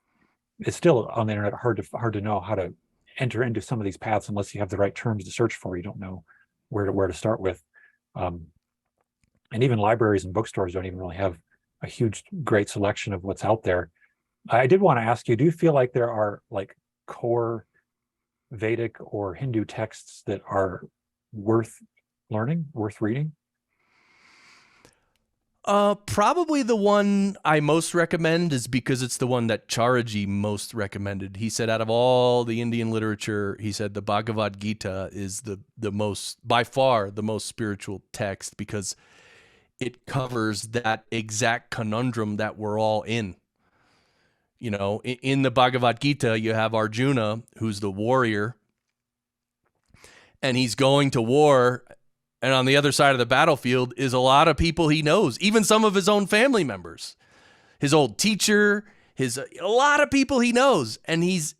[SPEAKER 1] still on the internet hard to know how to enter into some of these paths unless you have the right terms to search for. You don't know where to start with. And even libraries and bookstores don't even really have a huge, great selection of what's out there. I did want to ask you, do you feel like there are like core Vedic or Hindu texts that are worth learning, worth reading?
[SPEAKER 2] Probably the one I most recommend is because it's the one that Charaji most recommended. He said out of all the Indian literature, he said the Bhagavad Gita is the most, by far, the most spiritual text because it covers that exact conundrum that we're all in. You know, in the Bhagavad Gita, you have Arjuna, who's the warrior, and he's going to war. And on the other side of the battlefield is a lot of people he knows, even some of his own family members, his old teacher, a lot of people he knows. And he's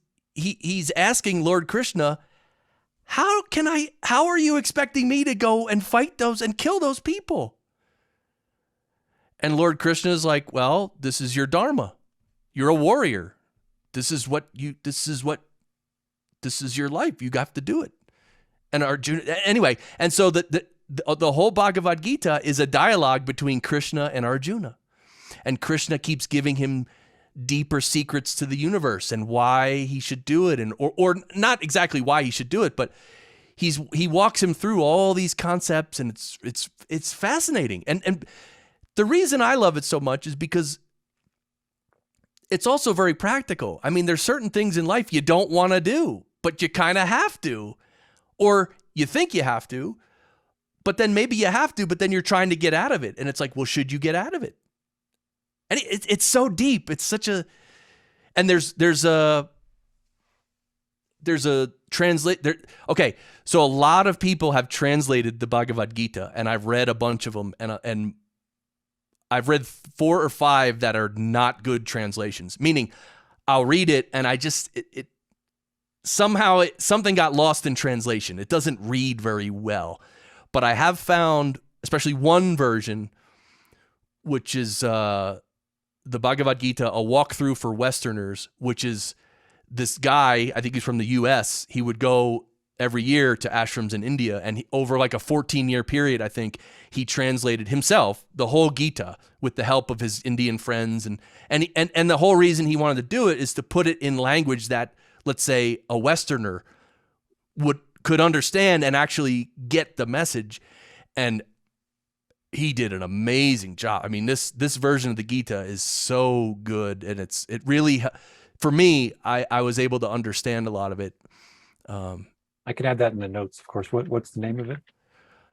[SPEAKER 2] asking Lord Krishna, how are you expecting me to go and fight those and kill those people? And Lord Krishna is like, well, this is your dharma. You're a warrior. This is your life. You have to do it. And Arjuna, anyway, and so the whole Bhagavad Gita is a dialogue between Krishna and Arjuna. And Krishna keeps giving him deeper secrets to the universe and why he should do it, and or not exactly why he should do it, but he walks him through all these concepts, and it's fascinating. And the reason I love it so much is because it's also very practical. I mean, there's certain things in life you don't want to do, but you kind of have to, or you think you have to, but then maybe you have to, but then you're trying to get out of it. And it's like, well, should you get out of it? And it's so deep. It's such a, and there's a translate there. Okay. So a lot of people have translated the Bhagavad Gita, and I've read a bunch of them, and I've read 4 or 5 that are not good translations, meaning I'll read it and somehow something got lost in translation. It doesn't read very well. But I have found, especially one version, which is the Bhagavad Gita, a walkthrough for Westerners, which is this guy, I think he's from the US, he would go every year to ashrams in India, and over like a 14-year period, I think, he translated himself the whole Gita with the help of his Indian friends. And the whole reason he wanted to do it is to put it in language that, let's say, a Westerner could understand and actually get the message. And he did an amazing job. I mean, this version of the Gita is so good, and it really, for me, I was able to understand a lot of it.
[SPEAKER 1] I can add that in the notes, of course. What's the name of it?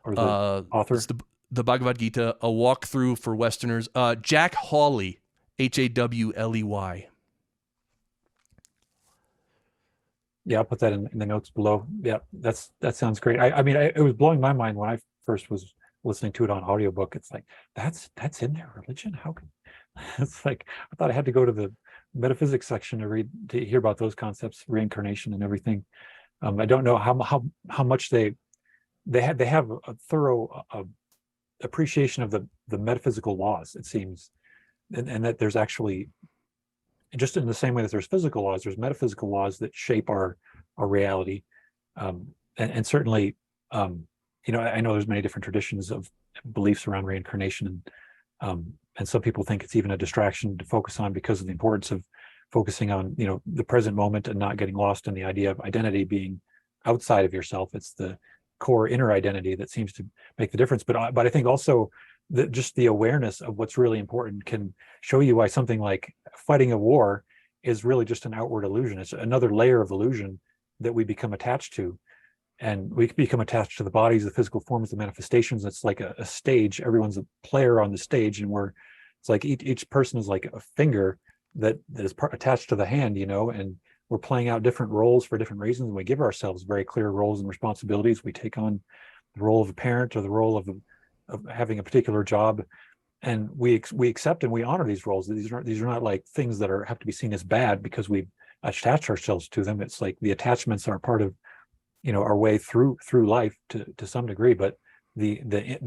[SPEAKER 1] Or the author?
[SPEAKER 2] It's the Bhagavad Gita, a walkthrough for Westerners. Jack Hawley, Hawley.
[SPEAKER 1] Yeah, I'll put that in the notes below. Yeah, that sounds great. I mean, it was blowing my mind when I first was listening to it on audiobook. It's like, that's in their religion? How can it's like, I thought I had to go to the metaphysics section to hear about those concepts, reincarnation and everything. I don't know how much they have a thorough appreciation of the metaphysical laws, it seems, and that there's actually, just in the same way that there's physical laws, there's metaphysical laws that shape our reality, and certainly, I know there's many different traditions of beliefs around reincarnation, and some people think it's even a distraction to focus on because of the importance of focusing on the present moment and not getting lost in the idea of identity being outside of yourself. It's the core inner identity that seems to make the difference. But I think also that just the awareness of what's really important can show you why something like fighting a war is really just an outward illusion. It's another layer of illusion that we become attached to. And we become attached to the bodies, the physical forms, the manifestations. It's like a stage. Everyone's a player on the stage, and it's like each person is like a finger that is attached to the hand, and we're playing out different roles for different reasons. And we give ourselves very clear roles and responsibilities. We take on the role of a parent or the role of having a particular job, and we accept and we honor these roles. These are not like things that have to be seen as bad because we've attached ourselves to them. It's like the attachments are part of our way through life to some degree, but the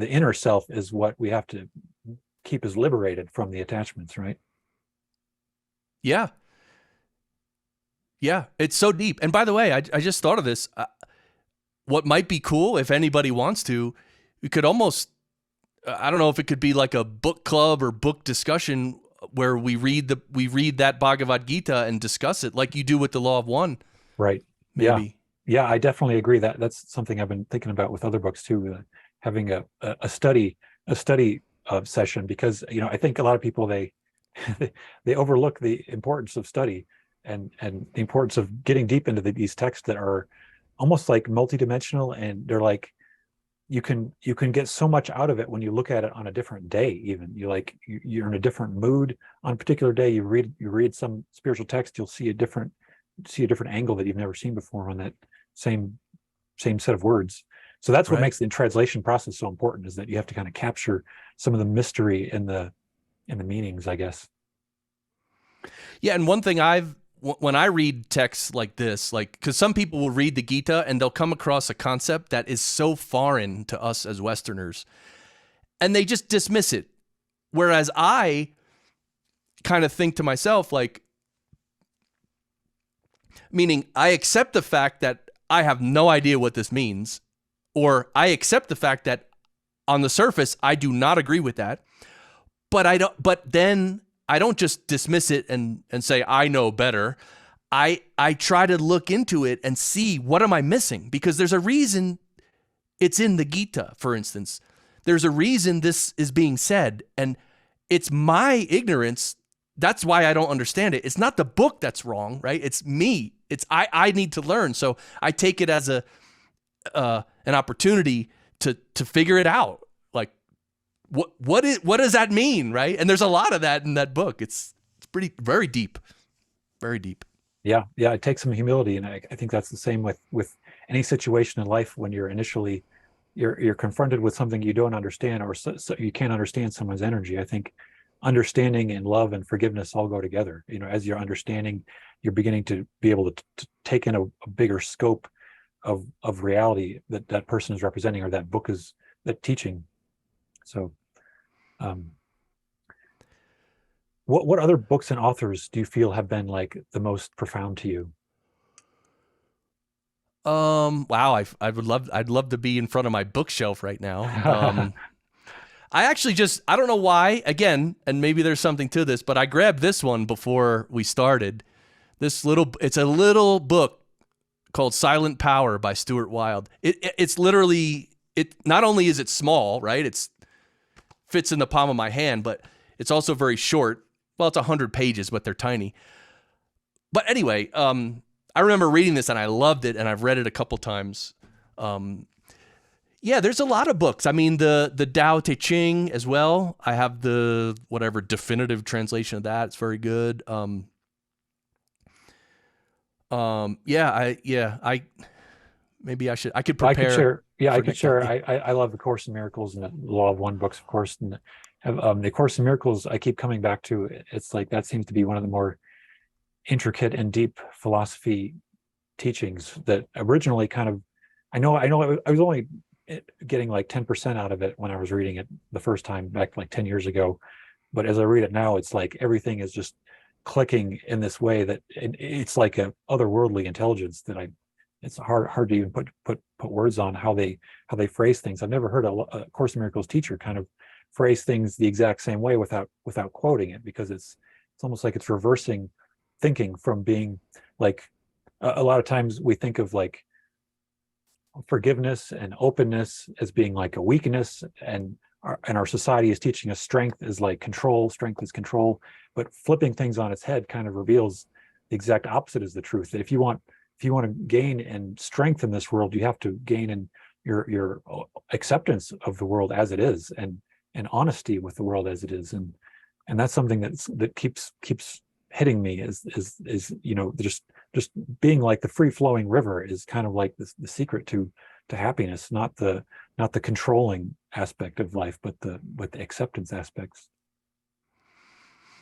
[SPEAKER 1] inner self is what we have to keep as liberated from the attachments, right?
[SPEAKER 2] Yeah. It's so deep. And by the way, I just thought of this. What might be cool, if anybody wants to, we could almost, I don't know if it could be like a book club or book discussion where we read that Bhagavad Gita and discuss it like you do with the Law of One.
[SPEAKER 1] Right.
[SPEAKER 2] Maybe.
[SPEAKER 1] Yeah, I definitely agree. That's something I've been thinking about with other books too, having a study session, because I think a lot of people they overlook the importance of study and the importance of getting deep into these texts that are almost like multidimensional, and they're like you can get so much out of it when you look at it on a different day. Even you're in a different mood on a particular day. You read some spiritual text, you'll see a different angle that you've never seen before on that same set of words. So that's what makes the translation process so important, is that you have to kind of capture some of the mystery in the meanings, I guess.
[SPEAKER 2] Yeah, and one thing when I read texts like this, because some people will read the Gita and they'll come across a concept that is so foreign to us as Westerners, and they just dismiss it. Whereas I kind of think to myself, meaning I accept the fact that I have no idea what this means, or I accept the fact that on the surface, I do not agree with that, but then I don't just dismiss it and say, I know better. I try to look into it and see, what am I missing? Because there's a reason it's in the Gita, for instance. There's a reason this is being said, and it's my ignorance. That's why I don't understand it. It's not the book that's wrong, right? It's me. It's I need to learn. So I take it as an opportunity to figure it out. What does that mean, right? And there's a lot of that in that book. It's very deep, very deep.
[SPEAKER 1] Yeah, it takes some humility, and I think that's the same with any situation in life when you're initially you're confronted with something you don't understand, or so you can't understand someone's energy. I think understanding and love and forgiveness all go together. As you're understanding, you're beginning to be able to take in a bigger scope of reality that person is representing, or that book is that teaching. So what other books and authors do you feel have been like the most profound to you?
[SPEAKER 2] Wow, I'd love to be in front of my bookshelf right now. I actually I don't know why, again, and maybe there's something to this, but I grabbed this one before we started. It's a little book called Silent Power by Stuart Wilde. It's literally, not only is it small, right? It's fits in the palm of my hand, but it's also very short. Well, it's 100 pages, but they're tiny. But anyway, I remember reading this and I loved it, and I've read it a couple times. Yeah, there's a lot of books. I mean, the Tao Te Ching as well. I have the whatever definitive translation of that. It's very good. Maybe I could prepare.
[SPEAKER 1] I could share. I love the Course in Miracles and the Law of One books, of course, and the Course in Miracles I keep coming back to. It's like that seems to be one of the more intricate and deep philosophy teachings that originally kind of, I know I was only getting like 10% out of it when I was reading it the first time back like 10 years ago, but as I read it now, it's like everything is just clicking in this way that it's like a otherworldly intelligence that it's hard to even put words on how they phrase things. I've never heard a Course in Miracles teacher kind of phrase things the exact same way without quoting it, because it's almost like it's reversing thinking from being like a lot of times we think of like forgiveness and openness as being like a weakness, and our society is teaching us strength is like control, strength is control, but flipping things on its head kind of reveals the exact opposite is the truth. That if you want to gain and strength in this world, you have to gain in your acceptance of the world as it is, and honesty with the world as it is, and that's something that keeps hitting me is just being like the free flowing river is kind of like the secret to happiness, not the controlling aspect of life, but the acceptance aspects.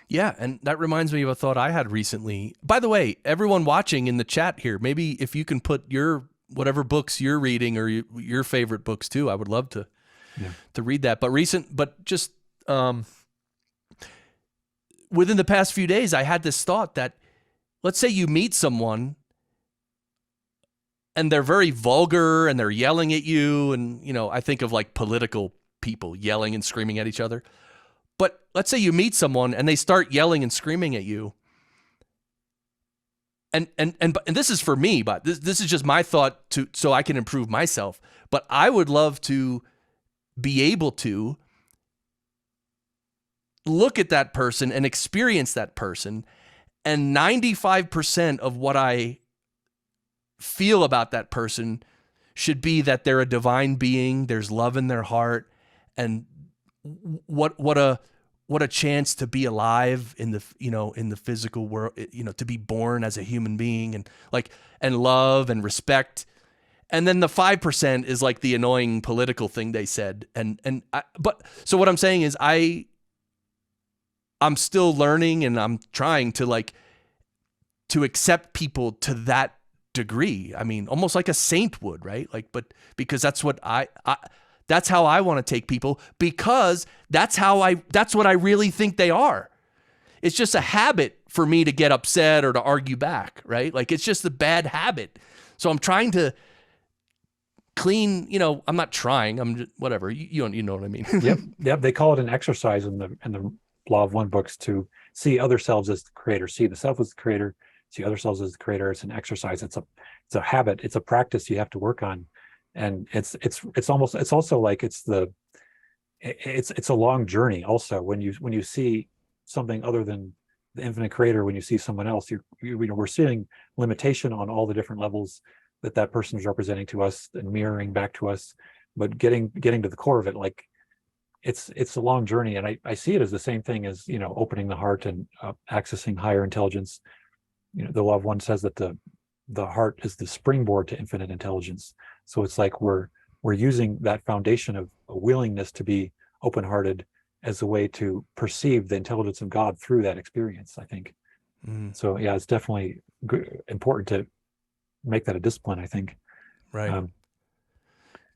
[SPEAKER 2] Yeah, and that reminds me of a thought I had recently. By the way, everyone watching in the chat here, maybe if you can put your whatever books you're reading or your favorite books too, I would love to read that. But just within the past few days, I had this thought that, let's say you meet someone and they're very vulgar and they're yelling at you, and I think of like political people yelling and screaming at each other. But let's say you meet someone and they start yelling and screaming at you. And this is for me, but this is just my thought so I can improve myself. But I would love to be able to look at that person and experience that person, and 95% of what I feel about that person should be that they're a divine being, there's love in their heart, and what a chance to be alive in the in the physical world, to be born as a human being, and love and respect. And then the 5% is like the annoying political thing they said. So what I'm saying is I'm still learning, and I'm trying to accept people to that degree. I mean, almost like a saint would, right? But because that's what that's how I want to take people, because that's what I really think they are. It's just a habit for me to get upset or to argue back, right? It's just a bad habit. So I'm trying to clean, I'm not trying, I'm just, whatever, you know what I mean?
[SPEAKER 1] Yep. They call it an exercise in the Law of One books to see other selves as the creator, see the self as the creator, see other selves as the creator. It's an exercise. It's a habit. It's a practice you have to work on. And it's also like it's a long journey also when you see something other than the infinite creator. When you see someone else, we're seeing limitation on all the different levels that person is representing to us and mirroring back to us, but getting to the core of it, it's a long journey. And I see it as the same thing as opening the heart and accessing higher intelligence. The Law of One says that the heart is the springboard to infinite intelligence. So it's like we're using that foundation of a willingness to be open-hearted as a way to perceive the intelligence of God through that experience, I think. So yeah, it's definitely important to make that a discipline, I think.
[SPEAKER 2] Right.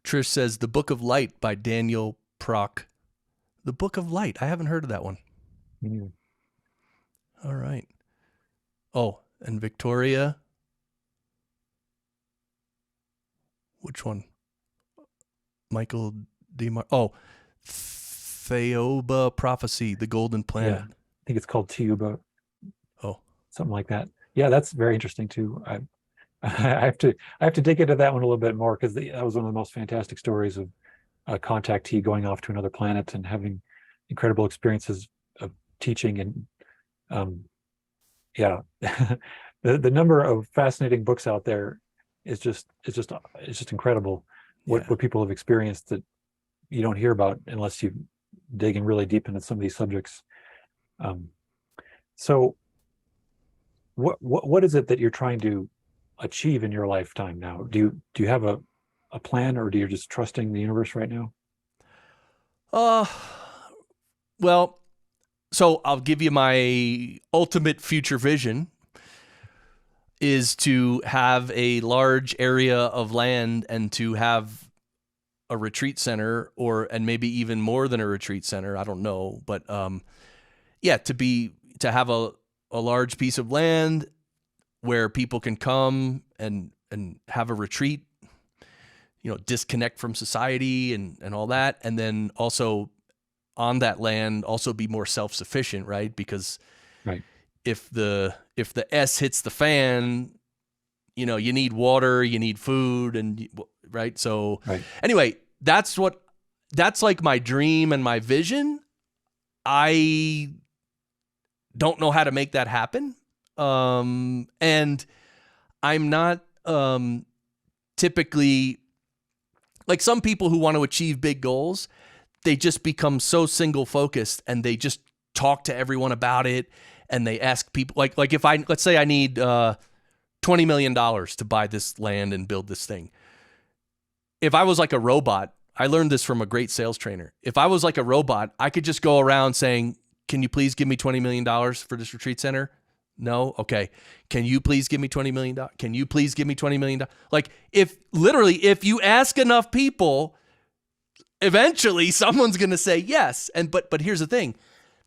[SPEAKER 2] Trish says The Book of Light by Daniel Prock. The Book of Light. I haven't heard of that one.
[SPEAKER 1] Me neither.
[SPEAKER 2] All right. Oh, and Victoria. Which one? Michael DeMar. Oh, Theoba Prophecy, The Golden Planet.
[SPEAKER 1] Yeah, I think it's called Tiuba.
[SPEAKER 2] Oh,
[SPEAKER 1] something like that. Yeah, that's very interesting too. I have to dig into that one a little bit more, because that was one of the most fantastic stories of a contactee going off to another planet and having incredible experiences of teaching. And the number of fascinating books out there is just incredible. What people have experienced that you don't hear about unless you digging really deep into some of these subjects. So what is it that you're trying to achieve in your lifetime now? Do you have a plan, or do you just trusting the universe right now?
[SPEAKER 2] Well, so I'll give you my ultimate future vision is to have a large area of land and to have a retreat center, and maybe even more than a retreat center. I don't know, but to have a large piece of land where people can come and have a retreat, disconnect from society and all that. And then also on that land, also be more self-sufficient, right? Because if the S hits the fan, you need water, you need food, and right. So anyway, that's like my dream and my vision. I don't know how to make that happen. And I'm not typically like some people who want to achieve big goals. They just become so single focused and they just talk to everyone about it. And they ask people like if let's say I need $20 million to buy this land and build this thing. If I was like a robot, I learned this from a great sales trainer. If I was like a robot, I could just go around saying, can you please give me $20 million for this retreat center? No? Okay. Can you please give me $20 million? Can you please give me $20 million? Like if you ask enough people, eventually someone's going to say yes. But here's the thing.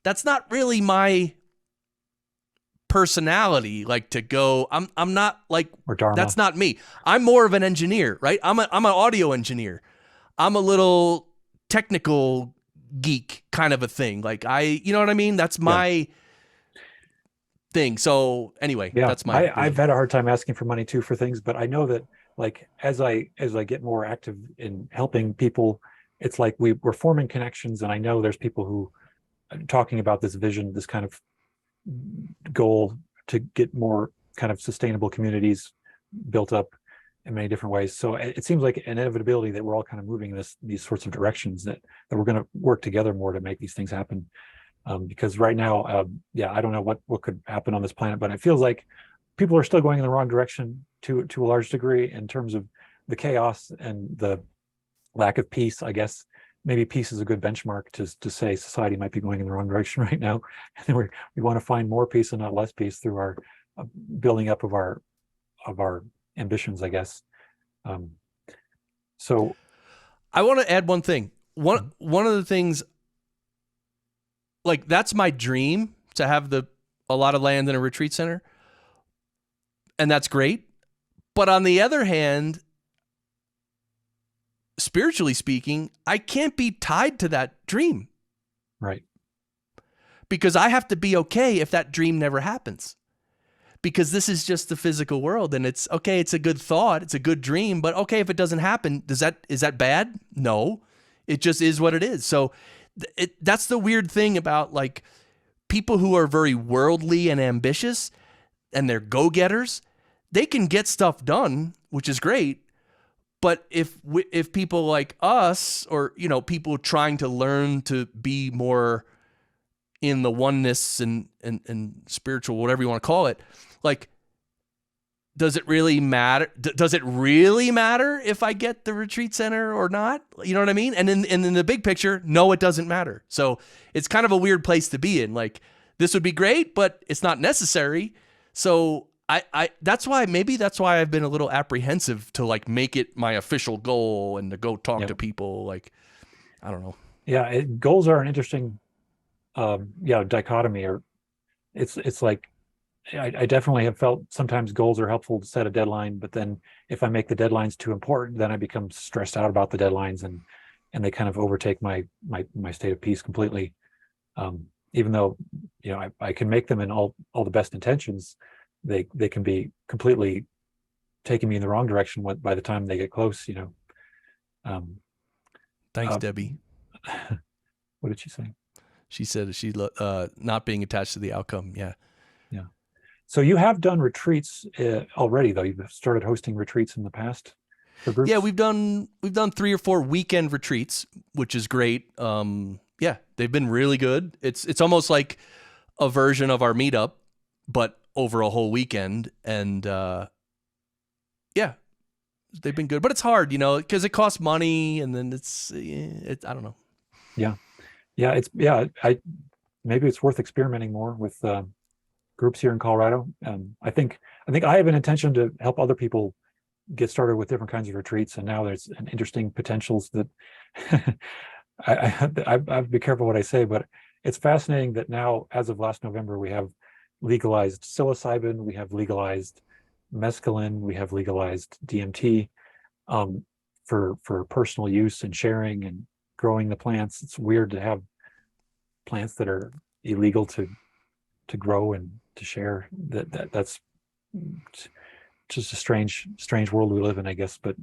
[SPEAKER 2] That's not really my personality. Like to go, I'm not like, that's not me. I'm more of an engineer, right? I'm an audio engineer. I'm a little technical geek kind of a thing. Like you know what I mean? That's my thing. So anyway, that's my
[SPEAKER 1] I've had a hard time asking for money too for things, but I know that like as I get more active in helping people, it's like we're forming connections, and I know there's people who are talking about this vision, this kind of goal to get more kind of sustainable communities built up in many different ways. So it seems like an inevitability that we're all kind of moving in these sorts of directions, that we're going to work together more to make these things happen. Because right now, I don't know what could happen on this planet, but it feels like people are still going in the wrong direction to a large degree in terms of the chaos and the lack of peace. I guess maybe peace is a good benchmark to say society might be going in the wrong direction right now, and we want to find more peace and not less peace through our building up of our ambitions, I guess. So
[SPEAKER 2] I want to add one thing. One of the things, like that's my dream, to have a lot of land in a retreat center. And that's great. But on the other hand, spiritually speaking, I can't be tied to that dream.
[SPEAKER 1] Right.
[SPEAKER 2] Because I have to be okay if that dream never happens. Because this is just the physical world, and it's okay, it's a good thought, it's a good dream, but okay, if it doesn't happen, is that bad? No. It just is what it is. So that's the weird thing about like people who are very worldly and ambitious and they're go-getters. They can get stuff done, which is great. But if people like us, or, you know, people trying to learn to be more in the oneness and spiritual, whatever you want to call it, like, does it really matter? Does it really matter if I get the retreat center or not? You know what I mean? And in the big picture, no, it doesn't matter. So it's kind of a weird place to be in. Like, this would be great, but it's not necessary. So that's why I've been a little apprehensive to like make it my official goal and to go talk to people. Like, I don't know.
[SPEAKER 1] Yeah, goals are an interesting, dichotomy. Or it's like, I definitely have felt sometimes goals are helpful to set a deadline, but then if I make the deadlines too important, then I become stressed out about the deadlines, and they kind of overtake my state of peace completely. Even though, you know, I can make them in all the best intentions, they can be completely taking me in the wrong direction by the time they get close, you know.
[SPEAKER 2] Thanks, Debbie.
[SPEAKER 1] What did she say?
[SPEAKER 2] She said she not being attached to the outcome. Yeah.
[SPEAKER 1] Yeah. So you have done retreats already, though. You've started hosting retreats in the past for groups.
[SPEAKER 2] Yeah, we've done 3 or 4 weekend retreats, which is great. Yeah, they've been really good. It's almost like a version of our meetup, but over a whole weekend. And yeah, they've been good. But it's hard, you know, because it costs money, and then I don't know.
[SPEAKER 1] Yeah, maybe it's worth experimenting more with groups here in Colorado. I think I have an intention to help other people get started with different kinds of retreats, and now there's an interesting potentials that I have to be careful what I say, but it's fascinating that now, as of last November, we have legalized psilocybin, we have legalized mescaline, we have legalized DMT for personal use and sharing and growing the plants. It's weird to have plants that are illegal to grow and to share. That's just a strange world we live in, I guess. But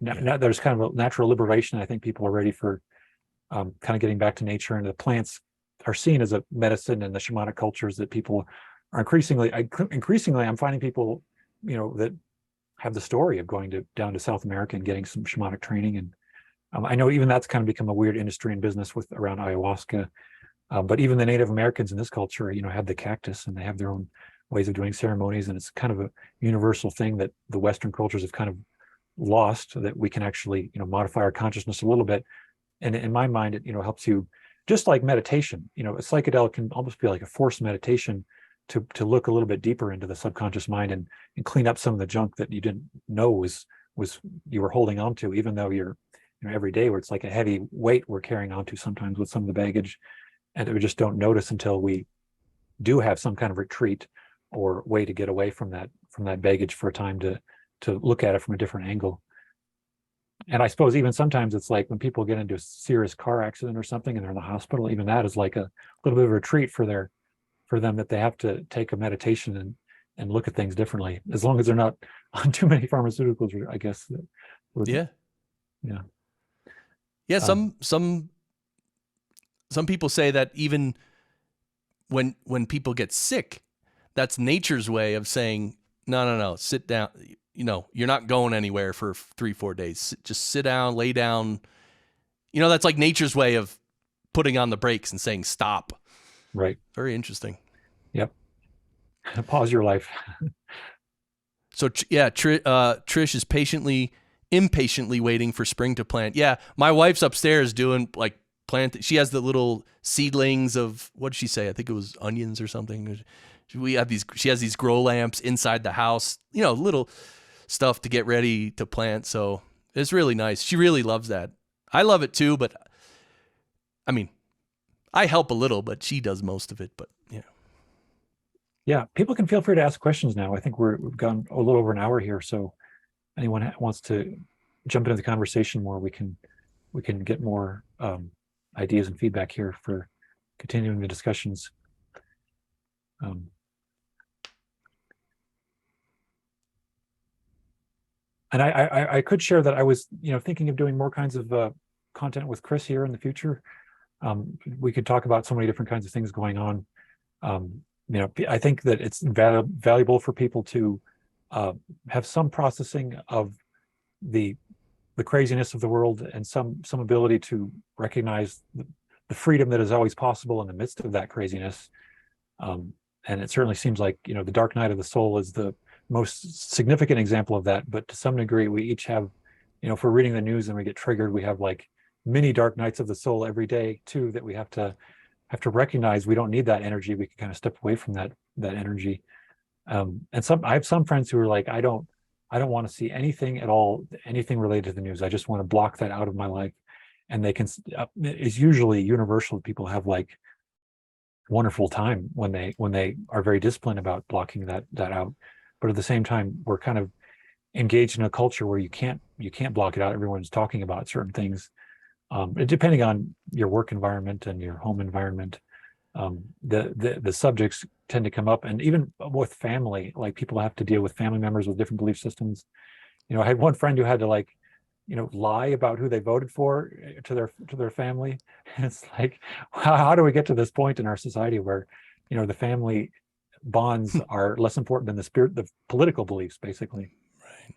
[SPEAKER 1] now there's kind of a natural liberation. I think people are ready for kind of getting back to nature, and the plants are seen as a medicine in the shamanic cultures that people are increasingly I'm finding people, that have the story of going down to South America and getting some shamanic training. And I know even that's kind of become a weird industry and business with around ayahuasca. But even the Native Americans in this culture, have the cactus, and they have their own ways of doing ceremonies. And it's kind of a universal thing that the Western cultures have kind of lost, that we can actually, modify our consciousness a little bit. And in my mind, it, helps you, just like meditation. A psychedelic can almost be like a forced meditation to look a little bit deeper into the subconscious mind and clean up some of the junk that you didn't know was you were holding on to, even though you're, every day, where it's like a heavy weight we're carrying on to sometimes with some of the baggage, and we just don't notice until we do have some kind of retreat or way to get away from that baggage for a time to look at it from a different angle. And I suppose even sometimes it's like when people get into a serious car accident or something and they're in the hospital, even that is like a little bit of a retreat for them, that they have to take a meditation and look at things differently, as long as they're not on too many pharmaceuticals, I guess.
[SPEAKER 2] Yeah.
[SPEAKER 1] Yeah.
[SPEAKER 2] Yeah. Some people say that even when people get sick, that's nature's way of saying, no, sit down. You're not going anywhere for 3-4 days. Just sit down, lay down. That's like nature's way of putting on the brakes and saying, stop.
[SPEAKER 1] Right.
[SPEAKER 2] Very interesting.
[SPEAKER 1] Yep. Pause your life.
[SPEAKER 2] So Trish is impatiently waiting for spring to plant. Yeah. My wife's upstairs doing like plant. She has the little seedlings of, what did she say? I think it was onions or something. She has these grow lamps inside the house, little stuff to get ready to plant. So it's really nice. She really loves that. I love it too, but I mean, I help a little, but she does most of it. But yeah.
[SPEAKER 1] Yeah. People can feel free to ask questions now. I think we've gone a little over an hour here. So anyone wants to jump into the conversation more, we can get more ideas and feedback here for continuing the discussions. And I could share that I was, thinking of doing more kinds of content with Chris here in the future. We could talk about so many different kinds of things going on. I think that it's valuable for people to have some processing of the craziness of the world, and some ability to recognize the freedom that is always possible in the midst of that craziness. And it certainly seems like, the dark night of the soul is the most significant example of that. But to some degree, we each have, if we're reading the news and we get triggered, we have like many dark nights of the soul every day too, that we have to recognize. We don't need that energy. We can kind of step away from that energy. And I have some friends who are like, I don't want to see anything at all, anything related to the news. I just want to block that out of my life. And they can, it's usually universal. People have like wonderful time when they are very disciplined about blocking that out. But at the same time, we're kind of engaged in a culture where you can't block it out. Everyone's talking about certain things, depending on your work environment and your home environment. The subjects tend to come up, and even with family, like people have to deal with family members with different belief systems. I had one friend who had to lie about who they voted for to their family. And it's like, how do we get to this point in our society where, the family bonds are less important than the political beliefs, basically.
[SPEAKER 2] Right.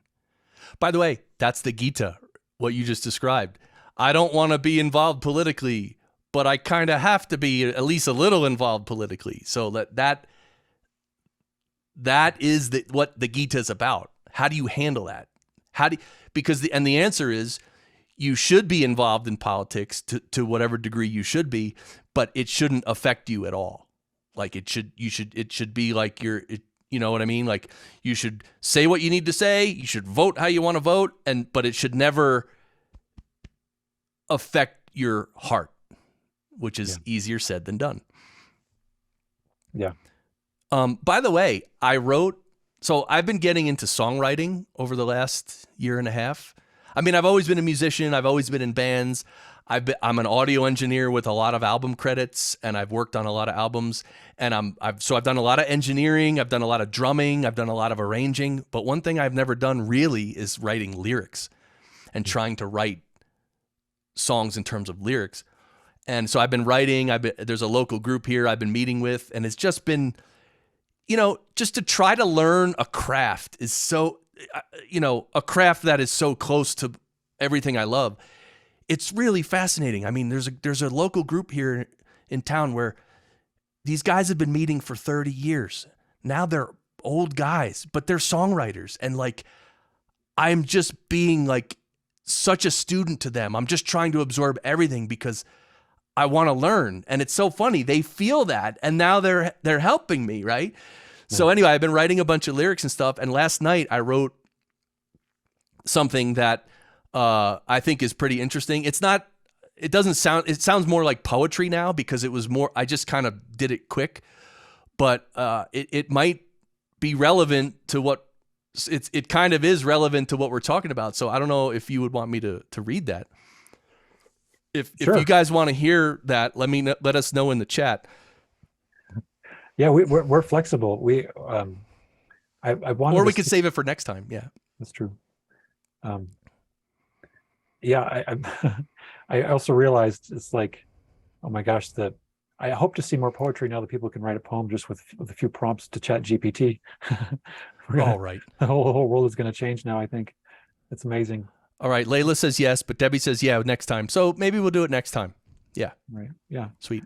[SPEAKER 2] By the way, that's the Gita, what you just described. I don't want to be involved politically, but I kind of have to be at least a little involved politically. So that is what the Gita is about. How do you handle that? Because the answer is, you should be involved in politics to whatever degree you should be, but it shouldn't affect you at all. Like it should be like you know what I mean? Like you should say what you need to say. You should vote how you want to vote, but it should never affect your heart, which is easier said than done.
[SPEAKER 1] Yeah.
[SPEAKER 2] By the way, so I've been getting into songwriting over the last year and a half. I mean, I've always been a musician. I've always been in bands. I'm an audio engineer with a lot of album credits, and I've worked on a lot of albums. And I've done a lot of engineering. I've done a lot of drumming. I've done a lot of arranging. But one thing I've never done really is writing lyrics and trying to write songs in terms of lyrics. And so I've been writing. There's a local group here I've been meeting with, and it's just been, just to try to learn a craft is so, a craft that is so close to everything I love. It's really fascinating. I mean, there's a local group here in town where these guys have been meeting for 30 years. Now they're old guys, but they're songwriters. And like, I'm just being like such a student to them. I'm just trying to absorb everything because I want to learn. And it's so funny. They feel that. And now they're helping me. Right. Yeah. So anyway, I've been writing a bunch of lyrics and stuff. And last night I wrote something that I think is pretty interesting. It sounds more like poetry now because it was more, I just kind of did it quick, but it might be relevant to what it kind of is relevant to what we're talking about. So I don't know if you would want me to read that. If
[SPEAKER 1] Sure.
[SPEAKER 2] you guys want to hear that, let us know in the chat.
[SPEAKER 1] Yeah, we're flexible. I wanted,
[SPEAKER 2] or we could save it for next time. Yeah,
[SPEAKER 1] that's true. Yeah, I also realized it's like, oh my gosh, I hope to see more poetry now that people can write a poem just with a few prompts to Chat GPT.
[SPEAKER 2] All right.
[SPEAKER 1] The whole world is going to change now, I think. It's amazing.
[SPEAKER 2] All right. Layla says yes, but Debbie says yeah next time. So maybe we'll do it next time. Yeah.
[SPEAKER 1] Right. Yeah.
[SPEAKER 2] Sweet.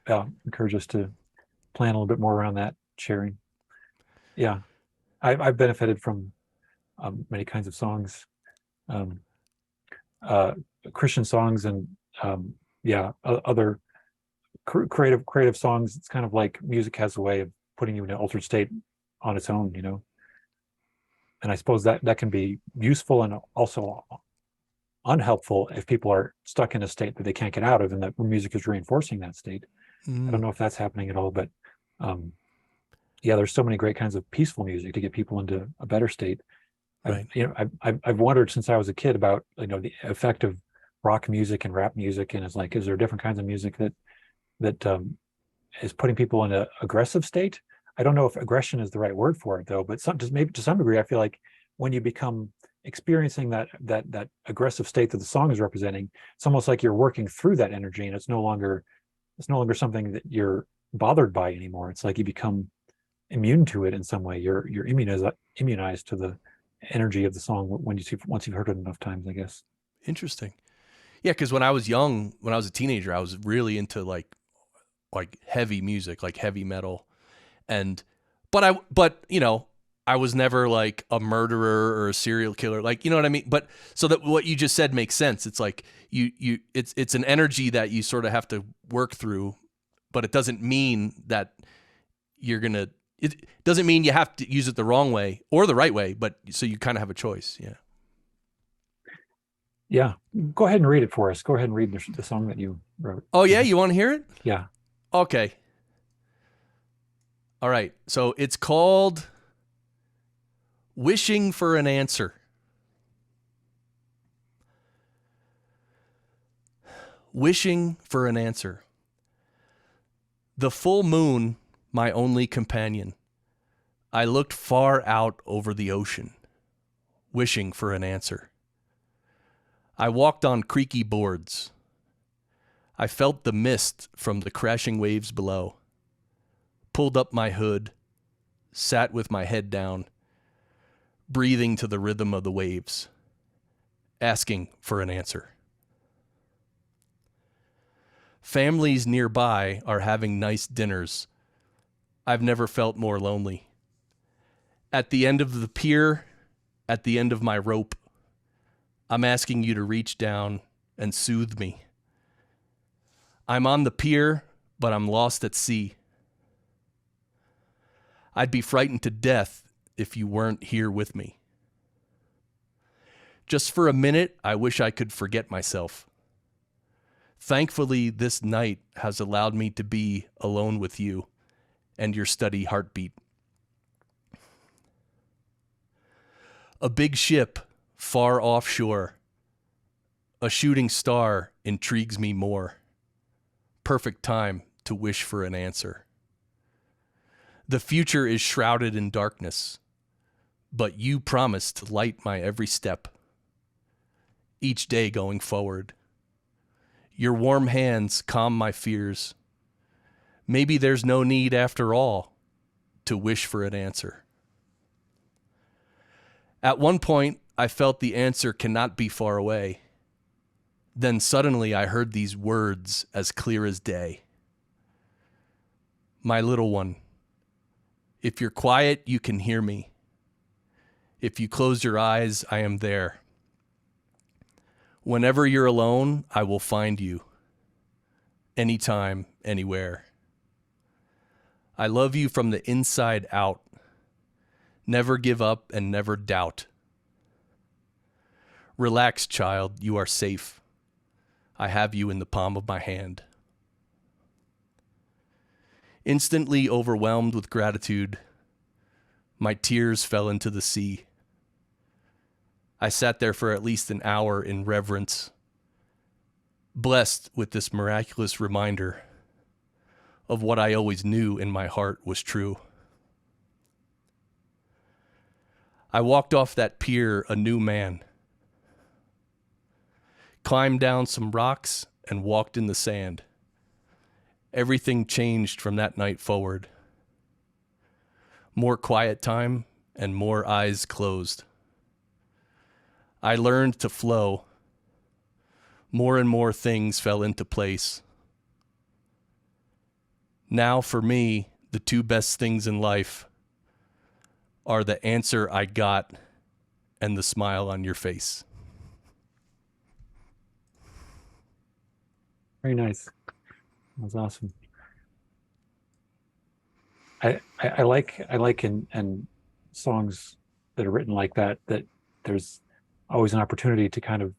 [SPEAKER 1] Yeah. Encourage us to plan a little bit more around that sharing. Yeah. I've benefited from many kinds of songs, Christian songs, and other creative songs. It's kind of like music has a way of putting you in an altered state on its own, and I suppose that can be useful and also unhelpful if people are stuck in a state that they can't get out of, and that music is reinforcing that state. I don't know if that's happening at all, but there's so many great kinds of peaceful music to get people into a better state.
[SPEAKER 2] Right.
[SPEAKER 1] I've wondered since I was a kid about the effect of rock music and rap music, and it's like, is there different kinds of music that is putting people in an aggressive state? I don't know if aggression is the right word for it, though, but maybe to some degree, I feel like when you become experiencing that aggressive state that the song is representing, it's almost like you're working through that energy, and it's no longer something that you're bothered by anymore. It's like you become immune to it in some way. You're immunized to the energy of the song once you've heard it enough times, I guess.
[SPEAKER 2] Interesting. Yeah, because when I was a teenager, I was really into like heavy music, like heavy metal. But I was never like a murderer or a serial killer, like, you know what I mean? But so that what you just said makes sense. It's like it's an energy that you sort of have to work through, but it doesn't mean that it doesn't mean you have to use it the wrong way or the right way, but so you kind of have a choice. Yeah.
[SPEAKER 1] Yeah. Go ahead and read it for us. Go ahead and read the song that you wrote.
[SPEAKER 2] Oh yeah. You want to hear it?
[SPEAKER 1] Yeah.
[SPEAKER 2] Okay. All right. So it's called Wishing for an Answer. Wishing for an answer. The full moon, my only companion. I looked far out over the ocean, wishing for an answer. I walked on creaky boards. I felt the mist from the crashing waves below. Pulled up my hood, sat with my head down, breathing to the rhythm of the waves, asking for an answer. Families nearby are having nice dinners. I've never felt more lonely. At the end of the pier, at the end of my rope, I'm asking you to reach down and soothe me. I'm on the pier, but I'm lost at sea. I'd be frightened to death if you weren't here with me. Just for a minute, I wish I could forget myself. Thankfully, this night has allowed me to be alone with you and your steady heartbeat. A big ship far offshore. A shooting star intrigues me more. Perfect time to wish for an answer. The future is shrouded in darkness, but you promise to light my every step. Each day going forward. Your warm hands calm my fears. Maybe there's no need after all. to wish for an answer. At one point, I felt the answer cannot be far away. Then suddenly I heard these words as clear as day. My little one, if you're quiet, you can hear me. If you close your eyes, I am there. Whenever you're alone, I will find you. Anytime, anywhere. I love you from the inside out. Never give up and never doubt. Relax, child, you are safe. I have you in the palm of my hand. Instantly overwhelmed with gratitude, my tears fell into the sea. I sat there for at least an hour in reverence, blessed with this miraculous reminder of what I always knew in my heart was true. I walked off that pier a new man, climbed down some rocks and walked in the sand. Everything changed from that night forward. More quiet time and more eyes closed. I learned to flow. More and more things fell into place. Now for me, the two best things in life are the answer I got and the smile on your face.
[SPEAKER 1] Very nice. That was awesome. I like in songs that are written like that there's always an opportunity to kind of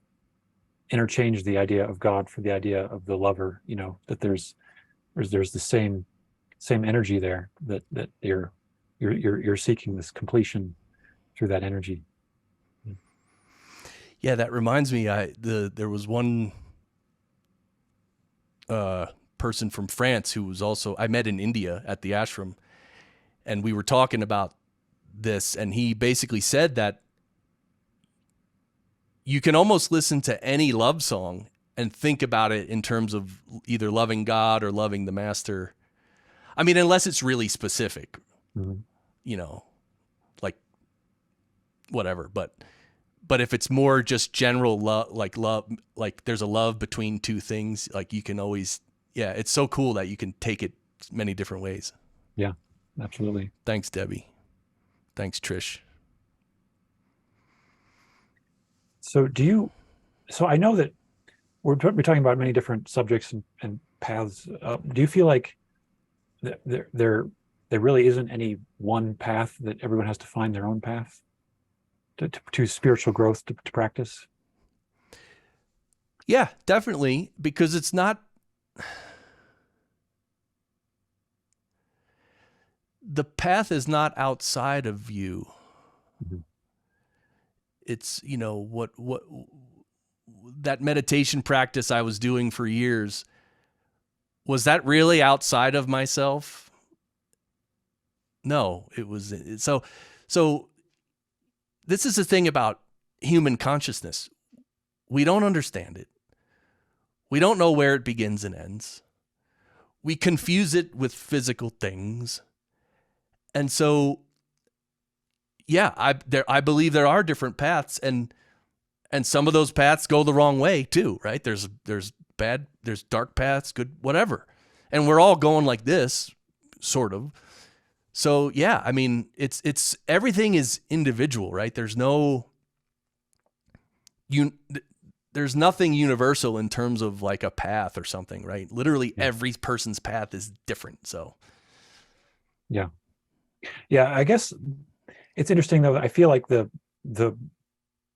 [SPEAKER 1] interchange the idea of God for the idea of the lover, that there's the same energy there, that you're seeking this completion through that energy.
[SPEAKER 2] Yeah, that reminds me, there was one person from France who was also, I met in India at the ashram, and we were talking about this, and he basically said that you can almost listen to any love song and think about it in terms of either loving God or loving the master. I mean, unless it's really specific, like whatever, but if it's more just general love, like there's a love between two things, like you can always, it's so cool that you can take it many different ways.
[SPEAKER 1] Yeah, absolutely.
[SPEAKER 2] Thanks, Debbie. Thanks, Trish.
[SPEAKER 1] So I know that we're talking about many different subjects and paths. Do you feel like there really isn't any one path, that everyone has to find their own path to spiritual growth, to practice?
[SPEAKER 2] Yeah, definitely, because it's not, the path is not outside of you. Mm-hmm. It's, what that meditation practice I was doing for years, was that really outside of myself? No, it was. So this is the thing about human consciousness. We don't understand it. We don't know where it begins and ends. We confuse it with physical things. And so, yeah, I believe there are different paths, and some of those paths go the wrong way too, right? There's dark paths, good, whatever. And we're all going like this, sort of. So yeah, I mean, it's everything is individual, right? There's nothing universal in terms of like a path or something, right? Literally every person's path is different. So
[SPEAKER 1] yeah, I guess it's interesting though. I feel like the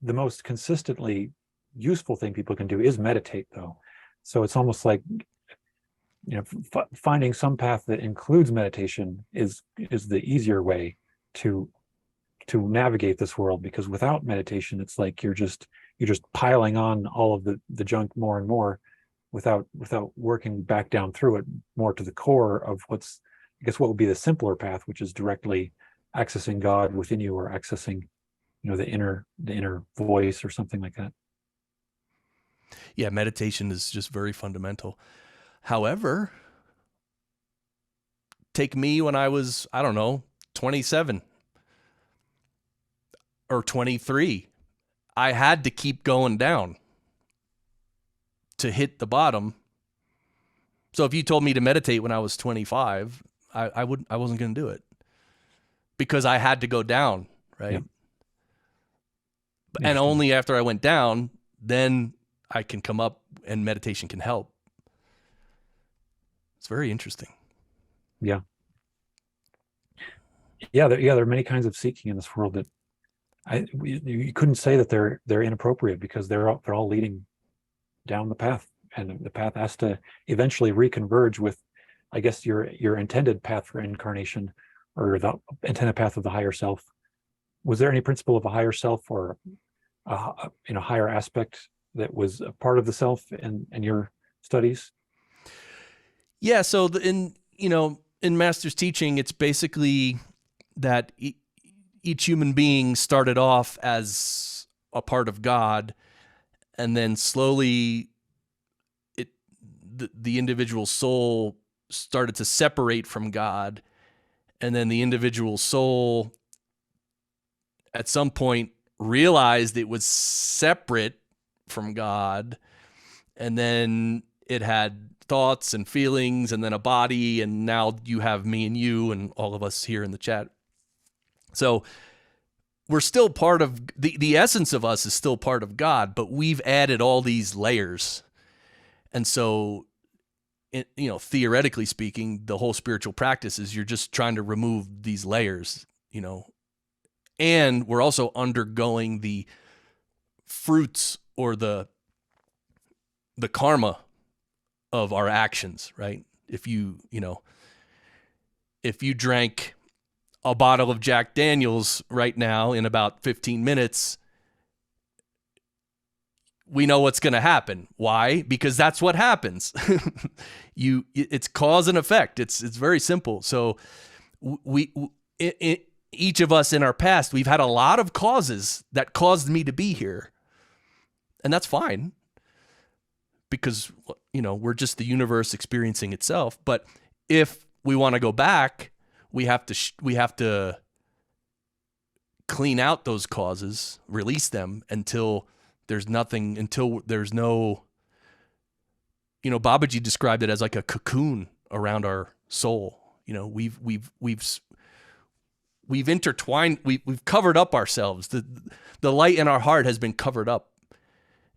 [SPEAKER 1] most consistently useful thing people can do is meditate, though. So it's almost like, finding some path that includes meditation is the easier way to navigate this world, because without meditation, it's like you're just piling on all of the junk more and more without working back down through it more to the core of what would be the simpler path, which is directly accessing God within you, or accessing the inner voice or something like that.
[SPEAKER 2] Yeah, meditation is just very fundamental. However, take me when I was, I don't know, 27 or 23, I had to keep going down to hit the bottom. So if you told me to meditate when I was 25, I wasn't going to do it because I had to go down, right?
[SPEAKER 1] Yep.
[SPEAKER 2] And only after I went down, then I can come up and meditation can help. It's very interesting.
[SPEAKER 1] Yeah. There are many kinds of seeking in this world that you couldn't say that they're inappropriate, because they're all leading down the path, and the path has to eventually reconverge with, I guess, your intended path for incarnation, or the intended path of the higher self. Was there any principle of a higher self or a higher aspect that was a part of the self in your studies?
[SPEAKER 2] Yeah. So in Master's teaching, it's basically that each human being started off as a part of God, and then slowly the individual soul started to separate from God, and then the individual soul at some point realized it was separate from God, and then it had thoughts and feelings and then a body, and now you have me and you and all of us here in the chat. So we're still part of the essence of us is still part of God, but we've added all these layers. And so, theoretically speaking, the whole spiritual practice is you're just trying to remove these layers, and we're also undergoing the fruits or the karma of our actions, right? If you drank a bottle of Jack Daniels right now in about 15 minutes, we know what's going to happen. Why? Because that's what happens. It's cause and effect. It's very simple. So each of us in our past, we've had a lot of causes that caused me to be here. And that's fine, because, we're just the universe experiencing itself. But if we want to go back, we have to clean out those causes, release them until there's no, Babaji described it as like a cocoon around our soul. We've intertwined, we've covered up ourselves. The light in our heart has been covered up.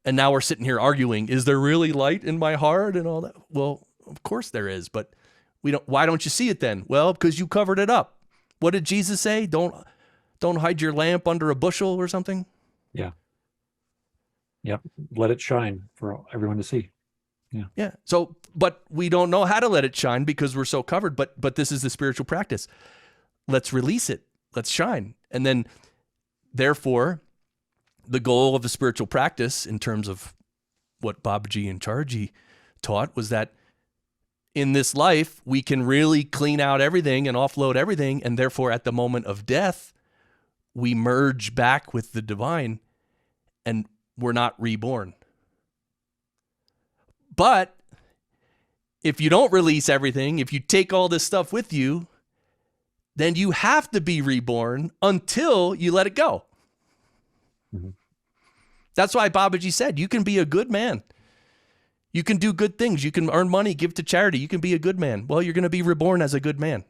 [SPEAKER 2] And now we're sitting here arguing, is there really light in my heart and all that? Well, of course there is, but why don't you see it then? Well, because you covered it up. What did Jesus say? Don't hide your lamp under a bushel or something?
[SPEAKER 1] Yeah. Yep. Let it shine for everyone to see. Yeah.
[SPEAKER 2] Yeah. So, but we don't know how to let it shine because we're so covered, but this is the spiritual practice. Let's release it. Let's shine. And then, therefore, the goal of the spiritual practice, in terms of what Babaji and Charji taught, was that in this life, we can really clean out everything and offload everything. And therefore, at the moment of death, we merge back with the divine and we're not reborn. But if you don't release everything, if you take all this stuff with you, then you have to be reborn until you let it go.
[SPEAKER 1] Mm-hmm.
[SPEAKER 2] That's why Babaji said, you can be a good man. You can do good things. You can earn money, give to charity. You can be a good man. Well, you're going to be reborn as a good man.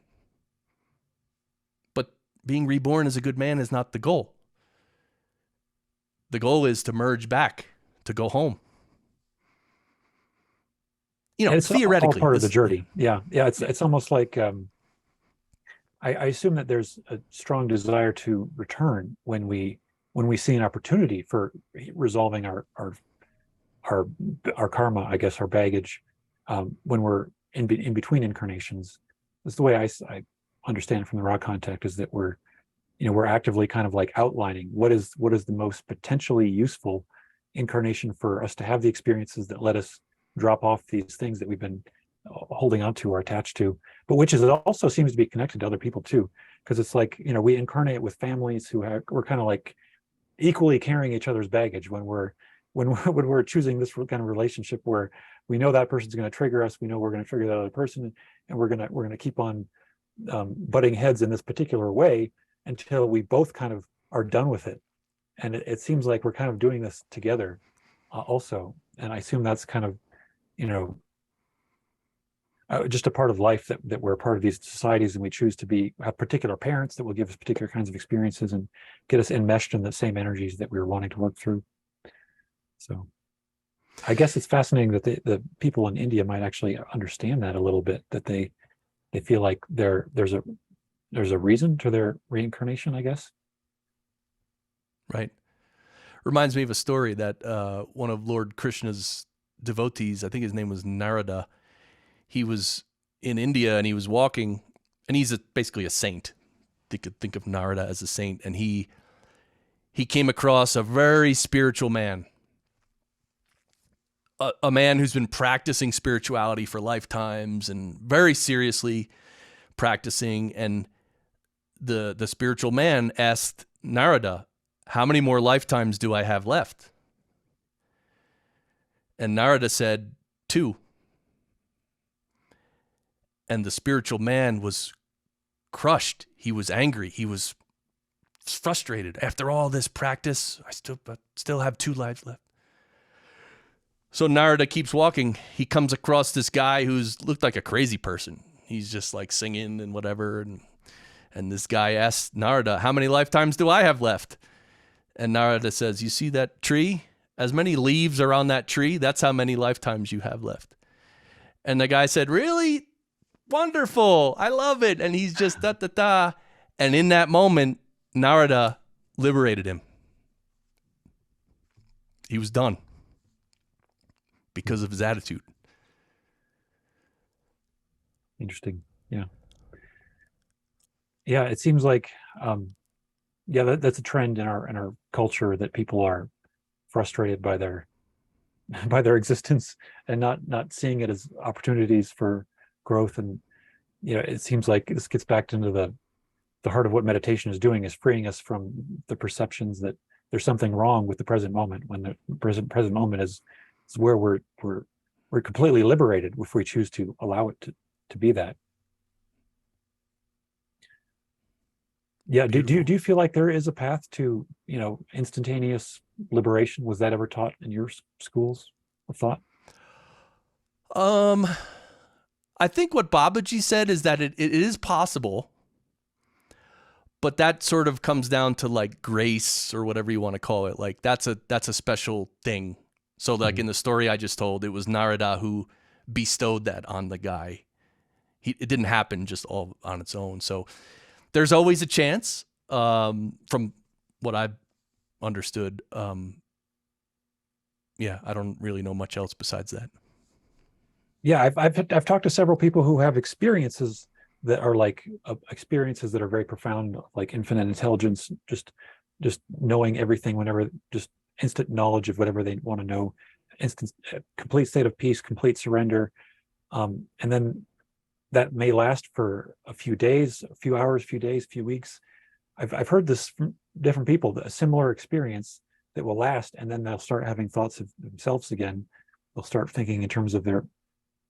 [SPEAKER 2] But being reborn as a good man is not the goal. The goal is to merge back, to go home.
[SPEAKER 1] It's
[SPEAKER 2] theoretically.
[SPEAKER 1] all part of the journey. Yeah. It's almost like, I assume that there's a strong desire to return when we see an opportunity for resolving our karma, I guess, our baggage, when we're in between incarnations. That's the way I understand it from the raw contact, is that we're actively kind of like outlining what is the most potentially useful incarnation for us to have the experiences that let us drop off these things that we've been holding on to or attached to, but which is, it also seems to be connected to other people too, because it's like, we incarnate with families we're kind of like equally carrying each other's baggage when we're choosing this kind of relationship where we know that person's going to trigger us, we know we're going to trigger that other person, and we're going to keep on butting heads in this particular way until we both kind of are done with it. And it seems like we're kind of doing this together also. And I assume that's kind of, you know, just a part of life, that we're a part of these societies, and we choose to have particular parents that will give us particular kinds of experiences and get us enmeshed in the same energies that we were wanting to work through. So I guess it's fascinating that the people in India might actually understand that a little bit, that they feel like there's a reason to their reincarnation, I guess.
[SPEAKER 2] Right. Reminds me of a story that one of Lord Krishna's devotees, I think his name was Narada, he was in India and he was walking, and he's basically a saint. You could think of Narada as a saint. And he came across a very spiritual man, a man who's been practicing spirituality for lifetimes and very seriously practicing. And the spiritual man asked Narada, "How many more lifetimes do I have left?" And Narada said, "2." And the spiritual man was crushed. He was angry. He was frustrated. After all this practice, I still have 2 lives left. So Narada keeps walking. He comes across this guy who's looked like a crazy person. He's just like singing and whatever. And this guy asks Narada, "How many lifetimes do I have left?" And Narada says, "You see that tree? As many leaves are on that tree, that's how many lifetimes you have left." And the guy said, "Really? Wonderful. I love it." And he's just da. And in that moment, Narada liberated him. He was done because of his attitude.
[SPEAKER 1] Interesting. Yeah. Yeah. It seems like, that's a trend in our culture, that people are frustrated by their existence and not seeing it as opportunities for growth. And it seems like this gets back into the heart of what meditation is doing, is freeing us from the perceptions that there's something wrong with the present moment, when the present moment is where we're completely liberated if we choose to allow it to be that. Yeah. Do you feel like there is a path to, instantaneous liberation? Was that ever taught in your schools of thought?
[SPEAKER 2] I think what Babaji said is that it is possible, but that sort of comes down to like grace or whatever you want to call it. Like that's a special thing. So like in the story I just told, it was Narada who bestowed that on the guy. It didn't happen just all on its own. So there's always a chance, from what I've understood. Yeah, I don't really know much else besides that.
[SPEAKER 1] Yeah, I've talked to several people who have experiences that are like experiences that are very profound, like infinite intelligence, just knowing everything whenever, just instant knowledge of whatever they want to know, instant complete state of peace, complete surrender, and then that may last for a few days, a few hours, a few days, a few weeks. I've heard this from different people, a similar experience that will last, and then they'll start having thoughts of themselves again. They'll start thinking in terms of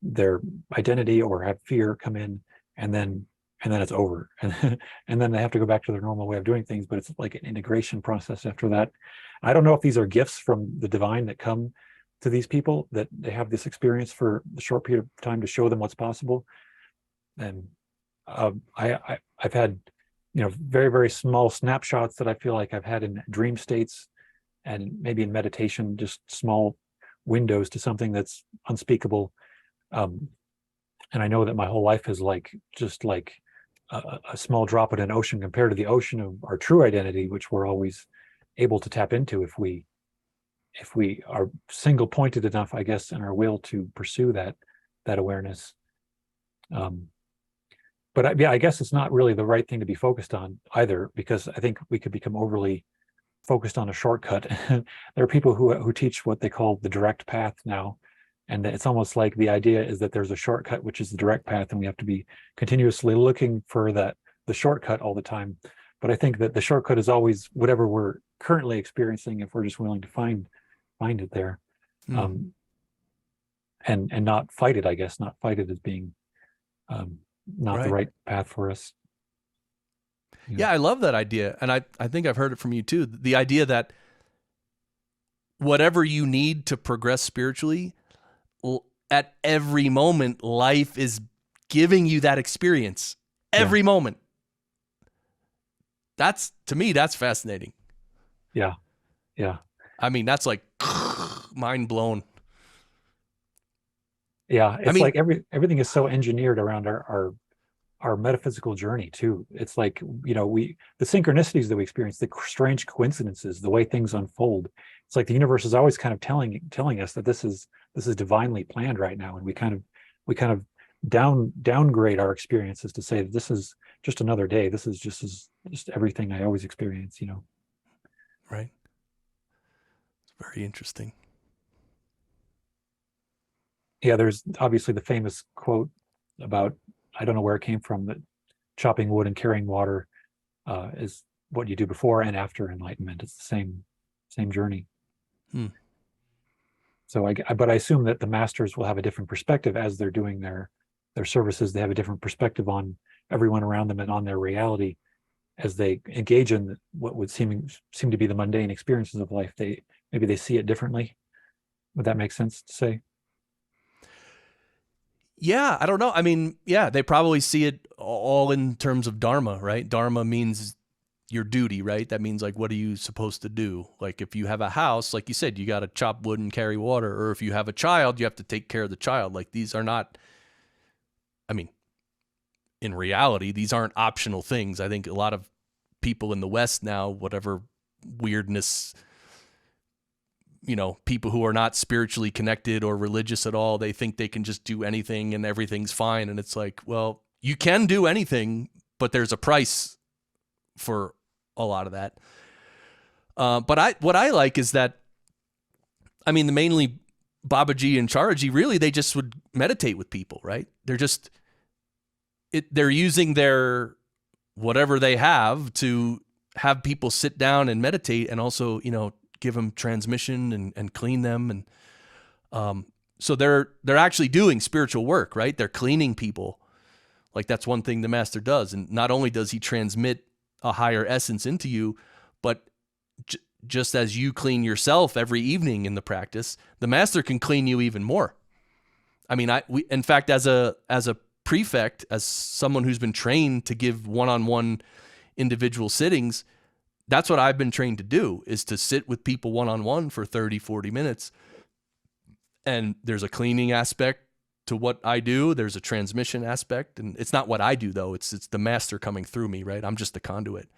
[SPEAKER 1] their identity, or have fear come in, and then it's over, and then they have to go back to their normal way of doing things. But it's like an integration process after that. I don't know if these are gifts from the divine that come to these people, that they have this experience for a short period of time to show them what's possible. And I've had very, very small snapshots that I feel like I've had in dream states, and maybe in meditation, just small windows to something that's unspeakable. And I know that my whole life is just like a small drop in an ocean compared to the ocean of our true identity, which we're always able to tap into if we are single pointed enough, I guess, in our will to pursue that awareness. But I guess it's not really the right thing to be focused on either, because I think we could become overly focused on a shortcut. There are people who teach what they call the direct path now, and it's almost like the idea is that there's a shortcut, which is the direct path, and we have to be continuously looking for the shortcut all the time. But I think that the shortcut is always whatever we're currently experiencing, if we're just willing to find it there, and not fight it. I guess not fight it as being not the
[SPEAKER 2] Right.
[SPEAKER 1] right path for us. You know?
[SPEAKER 2] Yeah, I love that idea. And I think I've heard it from you too. The idea that whatever you need to progress spiritually, at every moment, life is giving you that experience.
[SPEAKER 1] Yeah.
[SPEAKER 2] Every moment. That's, to me, that's fascinating.
[SPEAKER 1] Yeah. Yeah.
[SPEAKER 2] I mean, that's like mind blown.
[SPEAKER 1] Yeah.
[SPEAKER 2] I
[SPEAKER 1] It's
[SPEAKER 2] mean,
[SPEAKER 1] like everything is so engineered around our metaphysical journey too. It's like, the synchronicities that we experience, the strange coincidences, the way things unfold. It's like the universe is always kind of telling us that this is divinely planned right now, and we kind of downgrade our experiences to say that this is just another day. This is just everything I always experience.
[SPEAKER 2] right. It's very interesting.
[SPEAKER 1] Yeah, there's obviously the famous quote about, I don't know where it came from, that chopping wood and carrying water is what you do before and after enlightenment. It's the same journey.
[SPEAKER 2] Hmm.
[SPEAKER 1] So but I assume that the masters will have a different perspective as they're doing their services. They have a different perspective on everyone around them and on their reality as they engage in what would seem to be the mundane experiences of life. Maybe they see it differently. Would that make sense to say?
[SPEAKER 2] Yeah, I don't know. I mean, yeah, they probably see it all in terms of dharma, right? Dharma means your duty, right? That means like, what are you supposed to do? Like if you have a house, like you said, you got to chop wood and carry water. Or if you have a child, you have to take care of the child. Like these are not, I mean, in reality, these aren't optional things. I think a lot of people in the West now, whatever weirdness, people who are not spiritually connected or religious at all, they think they can just do anything and everything's fine. And it's like, well, you can do anything, but there's a price for a lot of that. But what I like is that, I mean, the mainly Babaji and Charaji, really, they just would meditate with people, right? They're using their whatever they have to have people sit down and meditate, and also, give them transmission and clean them. And so they're actually doing spiritual work, right? They're cleaning people. Like that's one thing the master does. And not only does he transmit a higher essence into you, but just as you clean yourself every evening in the practice, the master can clean you even more. I mean, in fact, as a prefect, as someone who's been trained to give one-on-one individual sittings, that's what I've been trained to do, is to sit with people one-on-one for 30, 40 minutes. And there's a cleaning aspect to what I do. There's a transmission aspect, and it's not what I do though. It's the master coming through me, right? I'm just the conduit.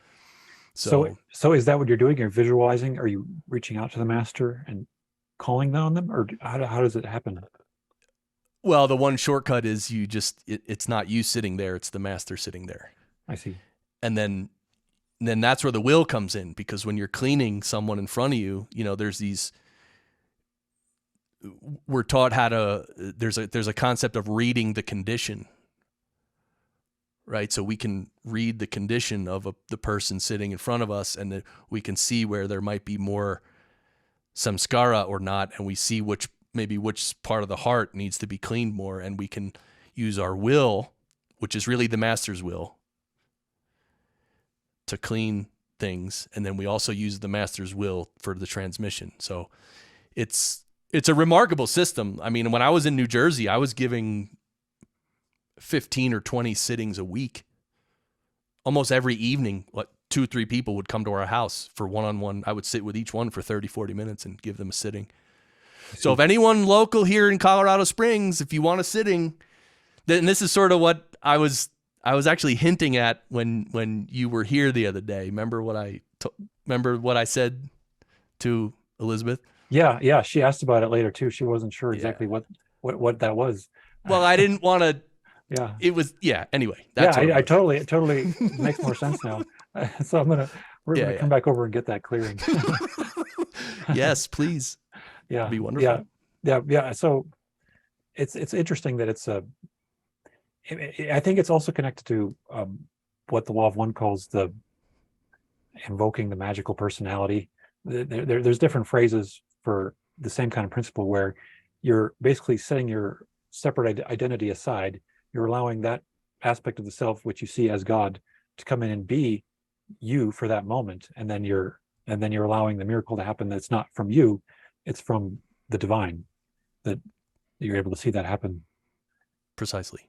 [SPEAKER 1] So is that what you're doing? You're visualizing? Are you reaching out to the master and calling on them, or how does it happen?
[SPEAKER 2] Well, the one shortcut is it's not you sitting there, it's the master sitting there.
[SPEAKER 1] I see.
[SPEAKER 2] And then that's where the will comes in, because when you're cleaning someone in front of you, we're taught there's a concept of reading the condition, right? So we can read the condition of the person sitting in front of us, and we can see where there might be more samskara or not, and we see which part of the heart needs to be cleaned more, and we can use our will, which is really the master's will, to clean things, and then we also use the master's will for the transmission. So it's a remarkable system. I mean, when I was in New Jersey, I was giving 15 or 20 sittings a week. Almost every evening, 2 or 3 people would come to our house for one-on-one. I would sit with each one for 30, 40 minutes and give them a sitting. So if anyone local here in Colorado Springs, if you want a sitting, then this is sort of what I was actually hinting at when you were here the other day. Remember what I said to Elizabeth?
[SPEAKER 1] Yeah. She asked about it later too. She wasn't sure exactly what that was.
[SPEAKER 2] Well, I didn't want to.
[SPEAKER 1] Yeah.
[SPEAKER 2] It was. Yeah. Anyway.
[SPEAKER 1] That's I totally makes more sense now. So we're gonna come back over and get that clearing.
[SPEAKER 2] Yes, please.
[SPEAKER 1] Yeah.
[SPEAKER 2] That'd be wonderful.
[SPEAKER 1] Yeah. So it's interesting that I think it's also connected to what the Law of One calls the invoking the magical personality. There's different phrases for the same kind of principle, where you're basically setting your separate identity aside. You're allowing that aspect of the self which you see as God to come in and be you for that moment, and then you're allowing the miracle to happen. That's not from you, it's from the divine, that you're able to see that happen.
[SPEAKER 2] Precisely.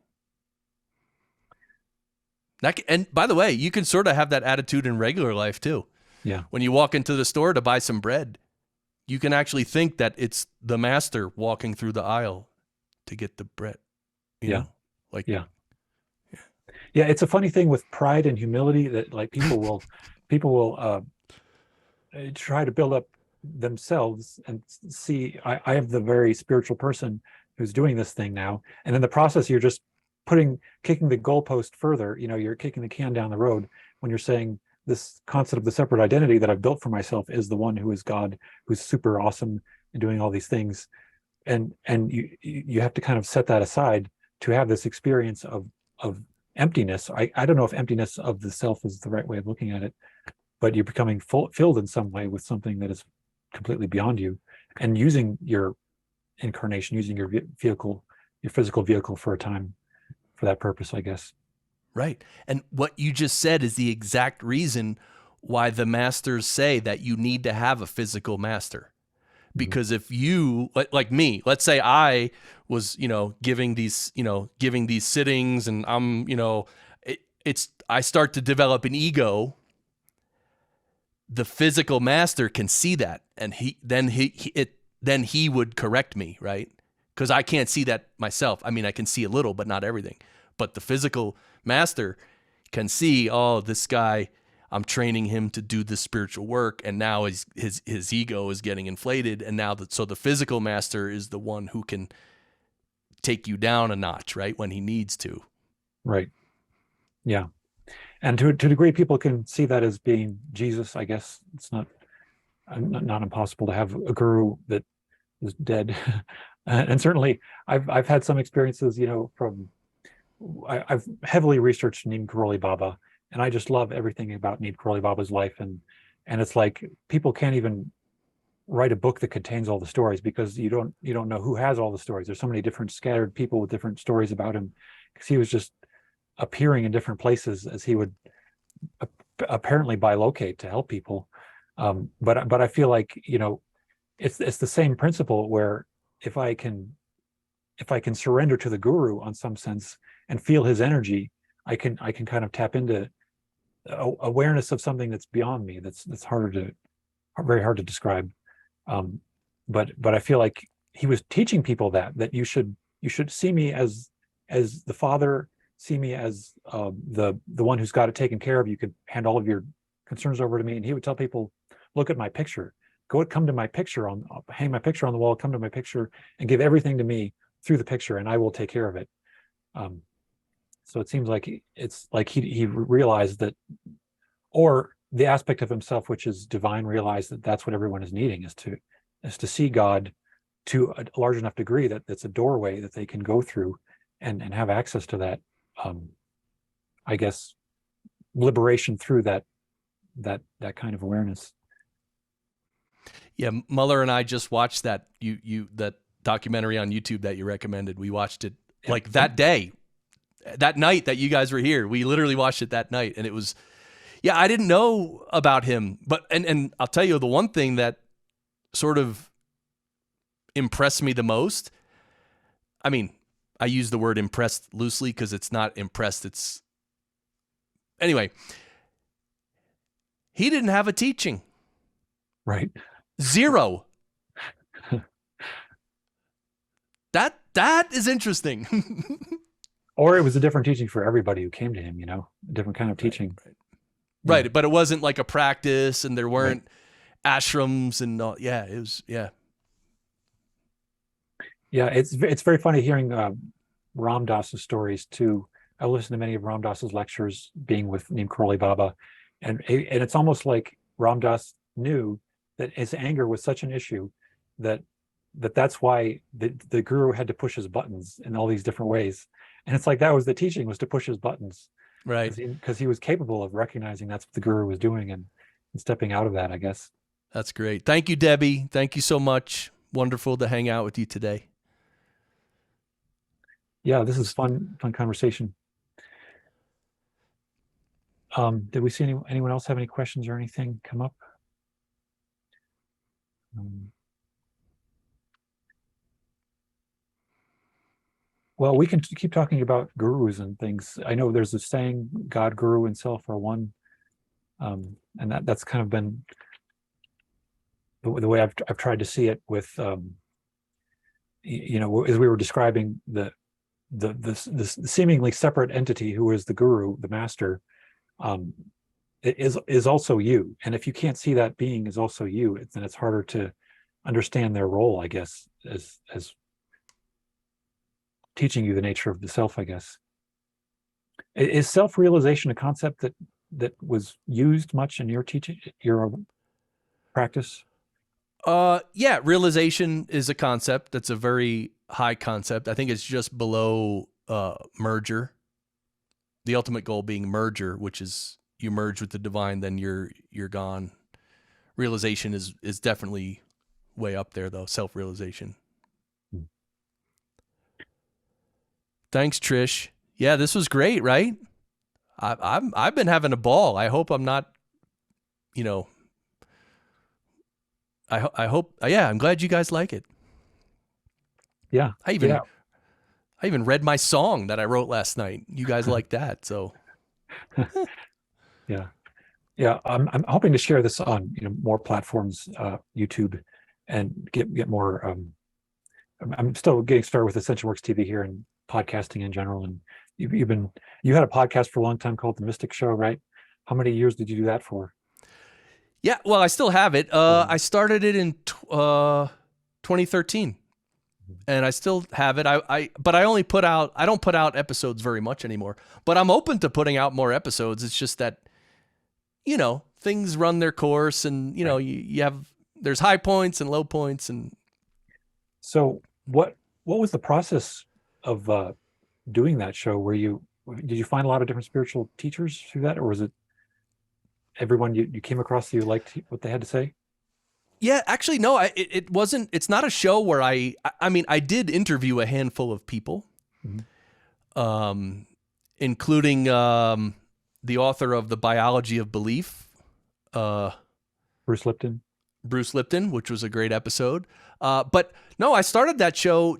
[SPEAKER 2] And by the way, you can sort of have that attitude in regular life too.
[SPEAKER 1] Yeah.
[SPEAKER 2] When you walk into the store to buy some bread, you can actually think that it's the master walking through the aisle to get the bread. You know? Like,
[SPEAKER 1] yeah. Yeah, it's a funny thing with pride and humility that like people will try to build up themselves and see I have the very spiritual person who's doing this thing now, and in the process you're just kicking the goalpost further. You're kicking the can down the road when you're saying this concept of the separate identity that I've built for myself is the one who is God, who's super awesome and doing all these things, and you have to kind of set that aside to have this experience of emptiness. I don't know if emptiness of the self is the right way of looking at it, but you're becoming filled in some way with something that is completely beyond you, and using your incarnation, using your vehicle, your physical vehicle for a time for that purpose, I guess.
[SPEAKER 2] Right. And what you just said is the exact reason why the masters say that you need to have a physical master. Because if you, like me, let's say I was, giving these sittings, and I'm, I start to develop an ego. The physical master can see that, and then he would correct me, right? Because I can't see that myself. I mean, I can see a little, but not everything. But the physical master can see, oh, this guy, I'm training him to do this spiritual work, and now his ego is getting inflated, and now so the physical master is the one who can take you down a notch, right, when he needs to.
[SPEAKER 1] Right. Yeah. And to a degree, people can see that as being Jesus. I guess it's not impossible to have a guru that is dead. And certainly, I've had some experiences. I've heavily researched Neem Karoli Baba, and I just love everything about Neem Karoli Baba's life. And it's like people can't even write a book that contains all the stories, because you don't know who has all the stories. There's so many different scattered people with different stories about him, because he was just appearing in different places as he would apparently bilocate to help people. But I feel like it's the same principle, where if I can surrender to the guru on some sense and feel his energy, I can kind of tap into awareness of something that's beyond me. That's very hard to describe. But I feel like he was teaching people that you should see me as the Father, see me as the one who's got it taken care of. You could hand all of your concerns over to me. And he would tell people, look at my picture, come to my picture, hang my picture on the wall, come to my picture and give everything to me through the picture, and I will take care of it. So it seems like it's like he realized that, or the aspect of himself which is divine realized that that's what everyone is needing, is to see God to a large enough degree that it's a doorway that they can go through and have access to that. I guess liberation through that kind of awareness.
[SPEAKER 2] Yeah, Muller and I just watched that that documentary on YouTube that you recommended. We watched it like that day, that night that you guys were here. We literally watched it that night, and it was, yeah, I didn't know about him, but and I'll tell you the one thing that sort of impressed me the most. I mean, I use the word impressed loosely because it's not impressed. It's anyway. He didn't have a teaching.
[SPEAKER 1] Right.
[SPEAKER 2] Zero. That is interesting.
[SPEAKER 1] Or it was a different teaching for everybody who came to him, a different kind of teaching.
[SPEAKER 2] Right. But it wasn't like a practice, and there weren't ashrams and all. Yeah, it was, yeah.
[SPEAKER 1] Yeah, it's very funny hearing Ram Dass's stories too. I listened to many of Ram Dass's lectures being with Neem Karoli Baba, and it's almost like Ram Dass knew that his anger was such an issue that's why the guru had to push his buttons in all these different ways. And it's like that was the teaching, was to push his buttons,
[SPEAKER 2] right?
[SPEAKER 1] Because he was capable of recognizing that's what the guru was doing and stepping out of that, I guess.
[SPEAKER 2] That's great. Thank you, Debbie. Thank you so much. Wonderful to hang out with you today.
[SPEAKER 1] Yeah, this is fun conversation. Did we see anyone else have any questions or anything come up? Well, we can keep talking about gurus and things. I know there's a saying, God, guru, and self are one. And that's kind of been the way I've tried to see it with, you know, as we were describing this seemingly separate entity who is the guru, the master, is also you. And if you can't see that being is also you, then it's harder to understand their role, I guess, as teaching you the nature of the self, I guess. Is self-realization a concept that was used much in your teaching, your practice?
[SPEAKER 2] Yeah, realization is a concept that's a very high concept. I think it's just below merger. The ultimate goal being merger, which is you merge with the divine, then you're gone. Realization is definitely way up there, though. Self-realization. Thanks, Trish. Yeah, this was great, right? I've been having a ball. I hope I'm not, you know. I hope. Yeah, I'm glad you guys like it.
[SPEAKER 1] Yeah,
[SPEAKER 2] I even read my song that I wrote last night. You guys like that, so.
[SPEAKER 1] Yeah. I'm hoping to share this on more platforms, YouTube, and get more. I'm still getting started with Ascension Works TV here and podcasting in general. And you had a podcast for a long time called The Mystic Show, right? How many years did you do that for?
[SPEAKER 2] Yeah, well, I still have it. I started it in 2013, and I still have it. But I don't put out episodes very much anymore. But I'm open to putting out more episodes. It's just that, things run their course, and there's high points and low points. And
[SPEAKER 1] so what was the process of doing that show? Did you find a lot of different spiritual teachers through that, or was it everyone you came across that you liked what they had to say?
[SPEAKER 2] Yeah, actually, no, it wasn't. It's not a show where I did interview a handful of people, including the author of The Biology of Belief,
[SPEAKER 1] Bruce Lipton,
[SPEAKER 2] which was a great episode. But no, I started that show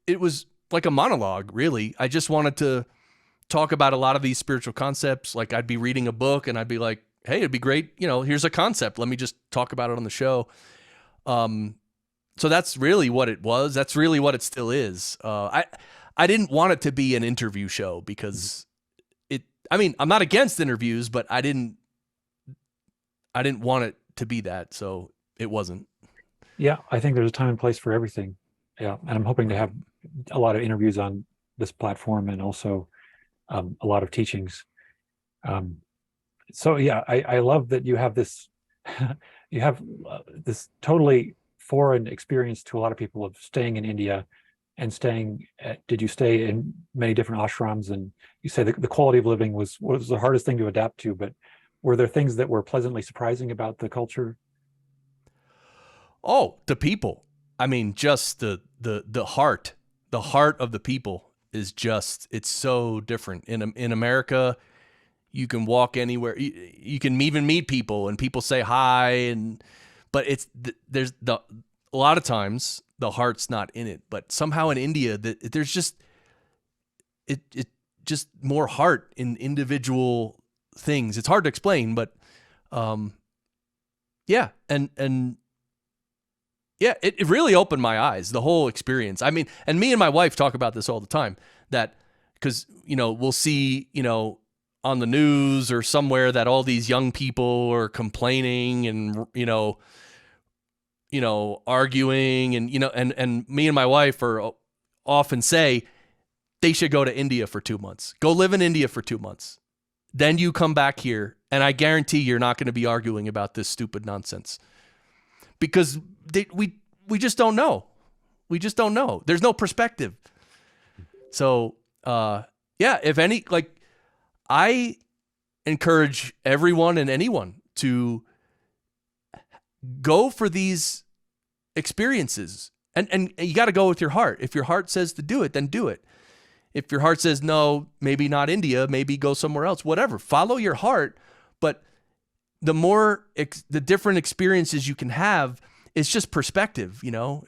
[SPEAKER 2] it was like a monologue, really. I just wanted to talk about a lot of these spiritual concepts. Like I'd be reading a book and I'd be like, hey, it'd be great. Here's a concept. Let me just talk about it on the show. So that's really what it was. That's really what it still is. I didn't want it to be an interview show because I'm not against interviews, but I didn't want it to be that. So it wasn't.
[SPEAKER 1] Yeah, I think there's a time and place for everything. Yeah, and I'm hoping to have a lot of interviews on this platform and also a lot of teachings. So yeah, I love that you have this you have this totally foreign experience to a lot of people of staying in India and did you stay in many different ashrams? And you say the quality of living was the hardest thing to adapt to, but were there things that were pleasantly surprising about the culture?
[SPEAKER 2] Oh, the people. I mean, just the heart of the people is it's so different. In America, you can walk anywhere. You can even meet people and people say hi, but there's a lot of times the heart's not in it. But somehow in India, there's just just more heart in individual things. It's hard to explain, but yeah, and yeah, it really opened my eyes, the whole experience. I mean, and me and my wife talk about this all the time, that because we'll see on the news or somewhere that all these young people are complaining and arguing, and me and my wife often say they should go to India for 2 months. Go live in India for 2 months. Then you come back here, and I guarantee you're not going to be arguing about this stupid nonsense. Because we just don't know. We just don't know. There's no perspective. So, yeah, I encourage everyone and anyone to go for these experiences. And you got to go with your heart. If your heart says to do it, then do it. If your heart says no, maybe not India, maybe go somewhere else, whatever. Follow your heart. But the more the different experiences you can have, it's just perspective. You know,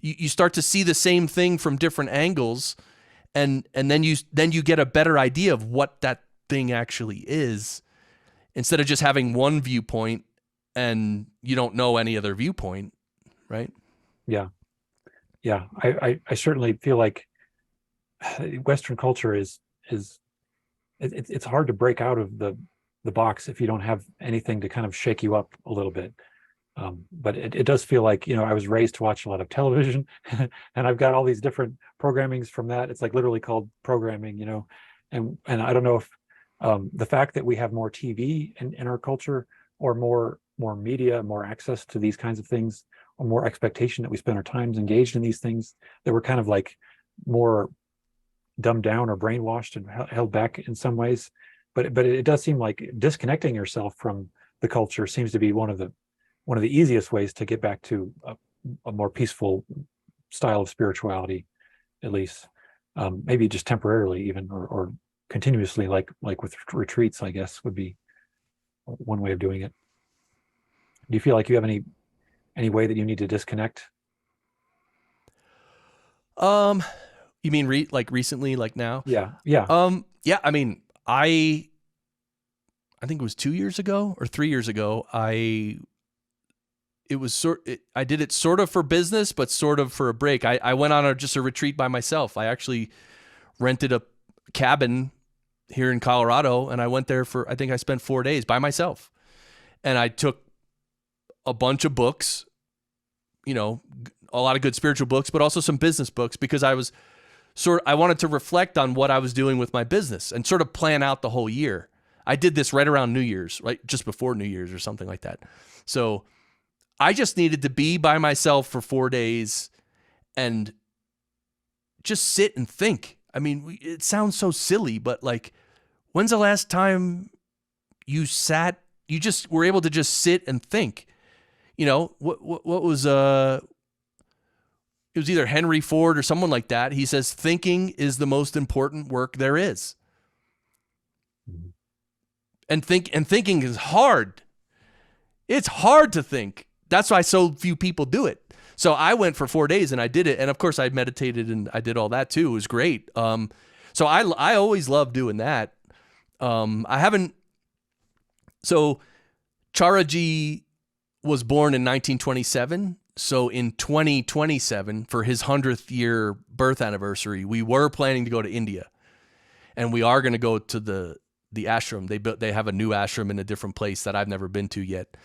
[SPEAKER 2] you start to see the same thing from different angles, and then you get a better idea of what that thing actually is, instead of just having one viewpoint and you don't know any other viewpoint, right?
[SPEAKER 1] Yeah. Yeah. I certainly feel like Western culture it's hard to break out of the box if you don't have anything to kind of shake you up a little bit. But it does feel like, you know, I was raised to watch a lot of television and I've got all these different programmings from that. It's like literally called programming, you know, and I don't know if the fact that we have more TV in our culture, or more media, more access to these kinds of things, or more expectation that we spend our times engaged in these things, that we're kind of like more dumbed down or brainwashed and held back in some ways. But it does seem like disconnecting yourself from the culture seems to be one of the easiest ways to get back to a more peaceful style of spirituality, at least, maybe just temporarily even, or continuously, like with retreats, I guess, would be one way of doing it. Do you feel like you have any way that you need to disconnect?
[SPEAKER 2] You mean like recently, like now?
[SPEAKER 1] Yeah.
[SPEAKER 2] Yeah. I mean, I think it was 2 years ago or 3 years ago. I did it sort of for business, but sort of for a break. I went on just a retreat by myself. I actually rented a cabin here in Colorado, and I went there I think I spent 4 days by myself. And I took a bunch of books, you know, a lot of good spiritual books, but also some business books, because I wanted to reflect on what I was doing with my business and sort of plan out the whole year. I did this right around New Year's, right? Just before New Year's or something like that. So I just needed to be by myself for 4 days and just sit and think. I mean, it sounds so silly, but like, when's the last time you just were able to just sit and think? You know, what was, it was either Henry Ford or someone like that. He says, thinking is the most important work there is. And thinking is hard. It's hard to think. That's why so few people do it. So I went for 4 days and I did it. And of course I meditated and I did all that too. It was great. So I always love doing that. So Charaji was born in 1927. So in 2027, for his 100th year birth anniversary, we were planning to go to India, and we are going to go to the ashram. They have a new ashram in a different place that I've never been to yet.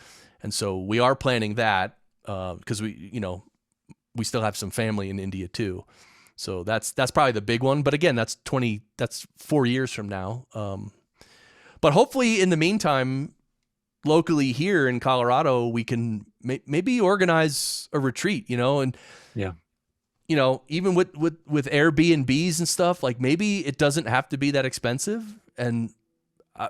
[SPEAKER 2] And so we are planning that, because we still have some family in India too. So that's probably the big one. But again, that's 4 years from now. But hopefully in the meantime, locally here in Colorado, we can maybe organize a retreat, and
[SPEAKER 1] yeah,
[SPEAKER 2] even with Airbnbs and stuff, like maybe it doesn't have to be that expensive. And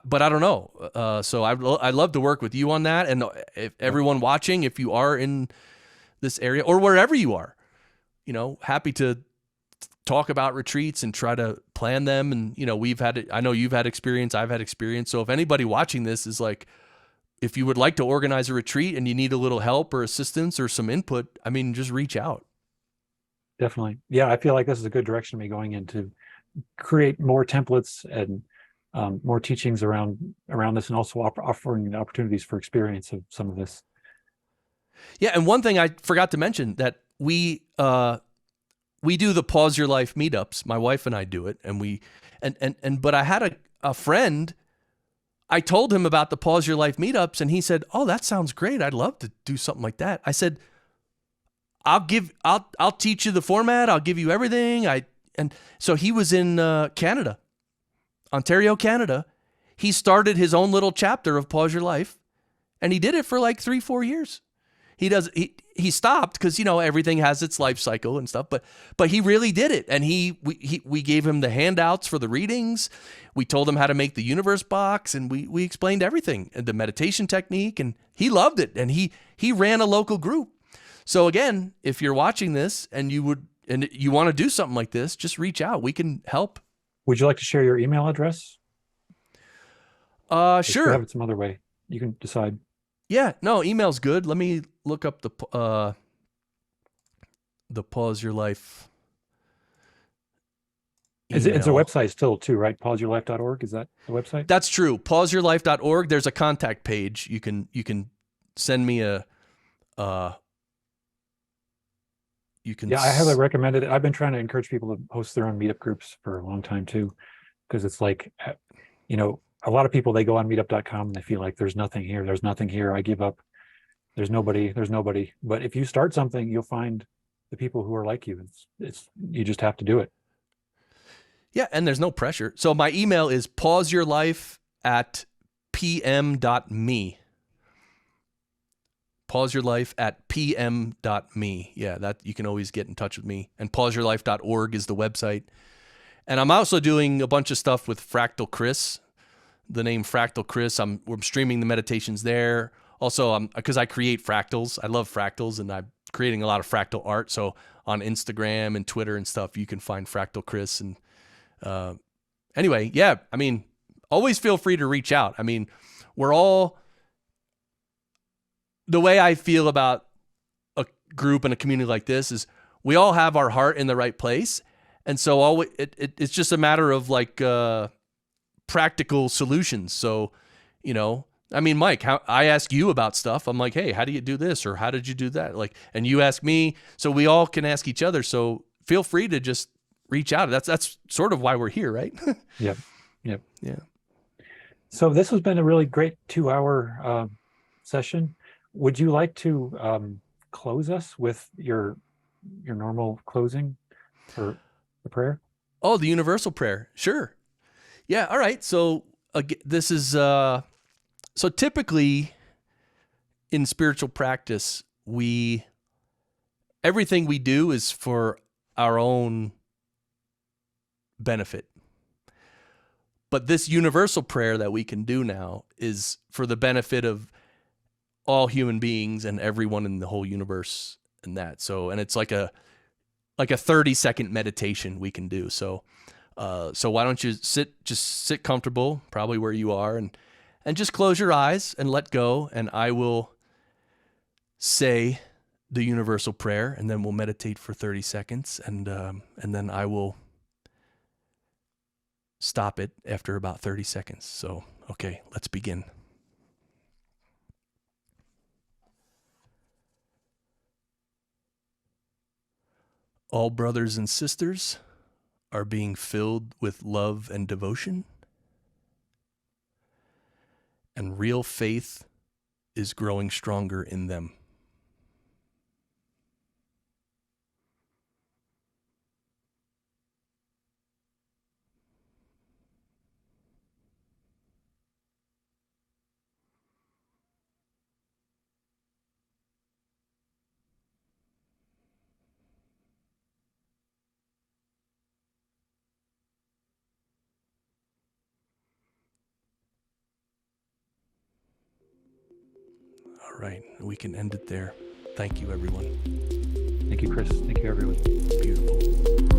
[SPEAKER 2] but I don't know. So I'd love to work with you on that. And if everyone watching, if you are in this area or wherever you are, happy to talk about retreats and try to plan them. And, I know you've had experience, I've had experience. So if anybody watching this is like, if you would like to organize a retreat and you need a little help or assistance or some input, I mean, just reach out.
[SPEAKER 1] Definitely. Yeah. I feel like this is a good direction to be going in, to create more templates and more teachings around this, and also offering opportunities for experience of some of this.
[SPEAKER 2] Yeah. And one thing I forgot to mention, that we do the Pause Your Life meetups. My wife and I do it. And but I had a friend, I told him about the Pause Your Life meetups, and he said, "Oh, that sounds great. I'd love to do something like that." I said, I'll teach you the format. I'll give you everything. And so he was in Canada, Ontario, Canada. He started his own little chapter of Pause Your Life, and he did it for like 3-4 years. He stopped because everything has its life cycle and stuff, but he really did it. And we gave him the handouts for the readings. We told him how to make the universe box, and we explained everything, and the meditation technique, and he loved it. And he ran a local group. So again, if you're watching this and you would and you want to do something like this, just reach out. We can help.
[SPEAKER 1] Would you like to share your email address?
[SPEAKER 2] Sure.
[SPEAKER 1] Have it some other way. You can decide.
[SPEAKER 2] Yeah, no, email's good. Let me look up the Pause Your Life
[SPEAKER 1] It's a website still too, right? Pauseyourlife.org. Is that the website?
[SPEAKER 2] That's true. Pauseyourlife.org. There's a contact page. You can send me a
[SPEAKER 1] Yeah, I highly recommend it. I've been trying to encourage people to host their own meetup groups for a long time too, because it's like, a lot of people, they go on meetup.com and they feel like there's nothing here. There's nothing here. I give up. There's nobody. But if you start something, you'll find the people who are like you. You just have to do it.
[SPEAKER 2] Yeah, and there's no pressure. So my email is pauseyourlife@pm.me. Pauseyourlife@pm.me. Yeah, that you can always get in touch with me. And pauseyourlife.org is the website. And I'm also doing a bunch of stuff with Fractal Chris. The name Fractal Chris. We're streaming the meditations there. Also, because I create fractals. I love fractals, and I'm creating a lot of fractal art. So on Instagram and Twitter and stuff, you can find Fractal Chris. And anyway, yeah, I mean, always feel free to reach out. I mean, the way I feel about a group and a community like this is we all have our heart in the right place. And so it's just a matter of like practical solutions. So, I mean, Mike, I ask you about stuff. I'm like, hey, how do you do this? Or how did you do that? Like, and you ask me, so we all can ask each other. So feel free to just reach out. That's sort of why we're here, right?
[SPEAKER 1] Yep.
[SPEAKER 2] Yeah.
[SPEAKER 1] So this has been a really great 2-hour session. Would you like to close us with your normal closing for the prayer?
[SPEAKER 2] Oh, the universal prayer. Sure. Yeah. All right. So this is, so typically in spiritual practice, everything we do is for our own benefit. But this universal prayer that we can do now is for the benefit of all human beings and everyone in the whole universe and that. So, and it's like a 30-second meditation we can do. So why don't you sit comfortable, probably where you are, and just close your eyes and let go. And I will say the universal prayer, and then we'll meditate for 30 seconds. And then I will stop it after about 30 seconds. So, okay, let's begin. All brothers and sisters are being filled with love and devotion, and real faith is growing stronger in them. All right, we can end it there. Thank you, everyone.
[SPEAKER 1] Thank you, Chris. Thank you, everyone.
[SPEAKER 2] Beautiful.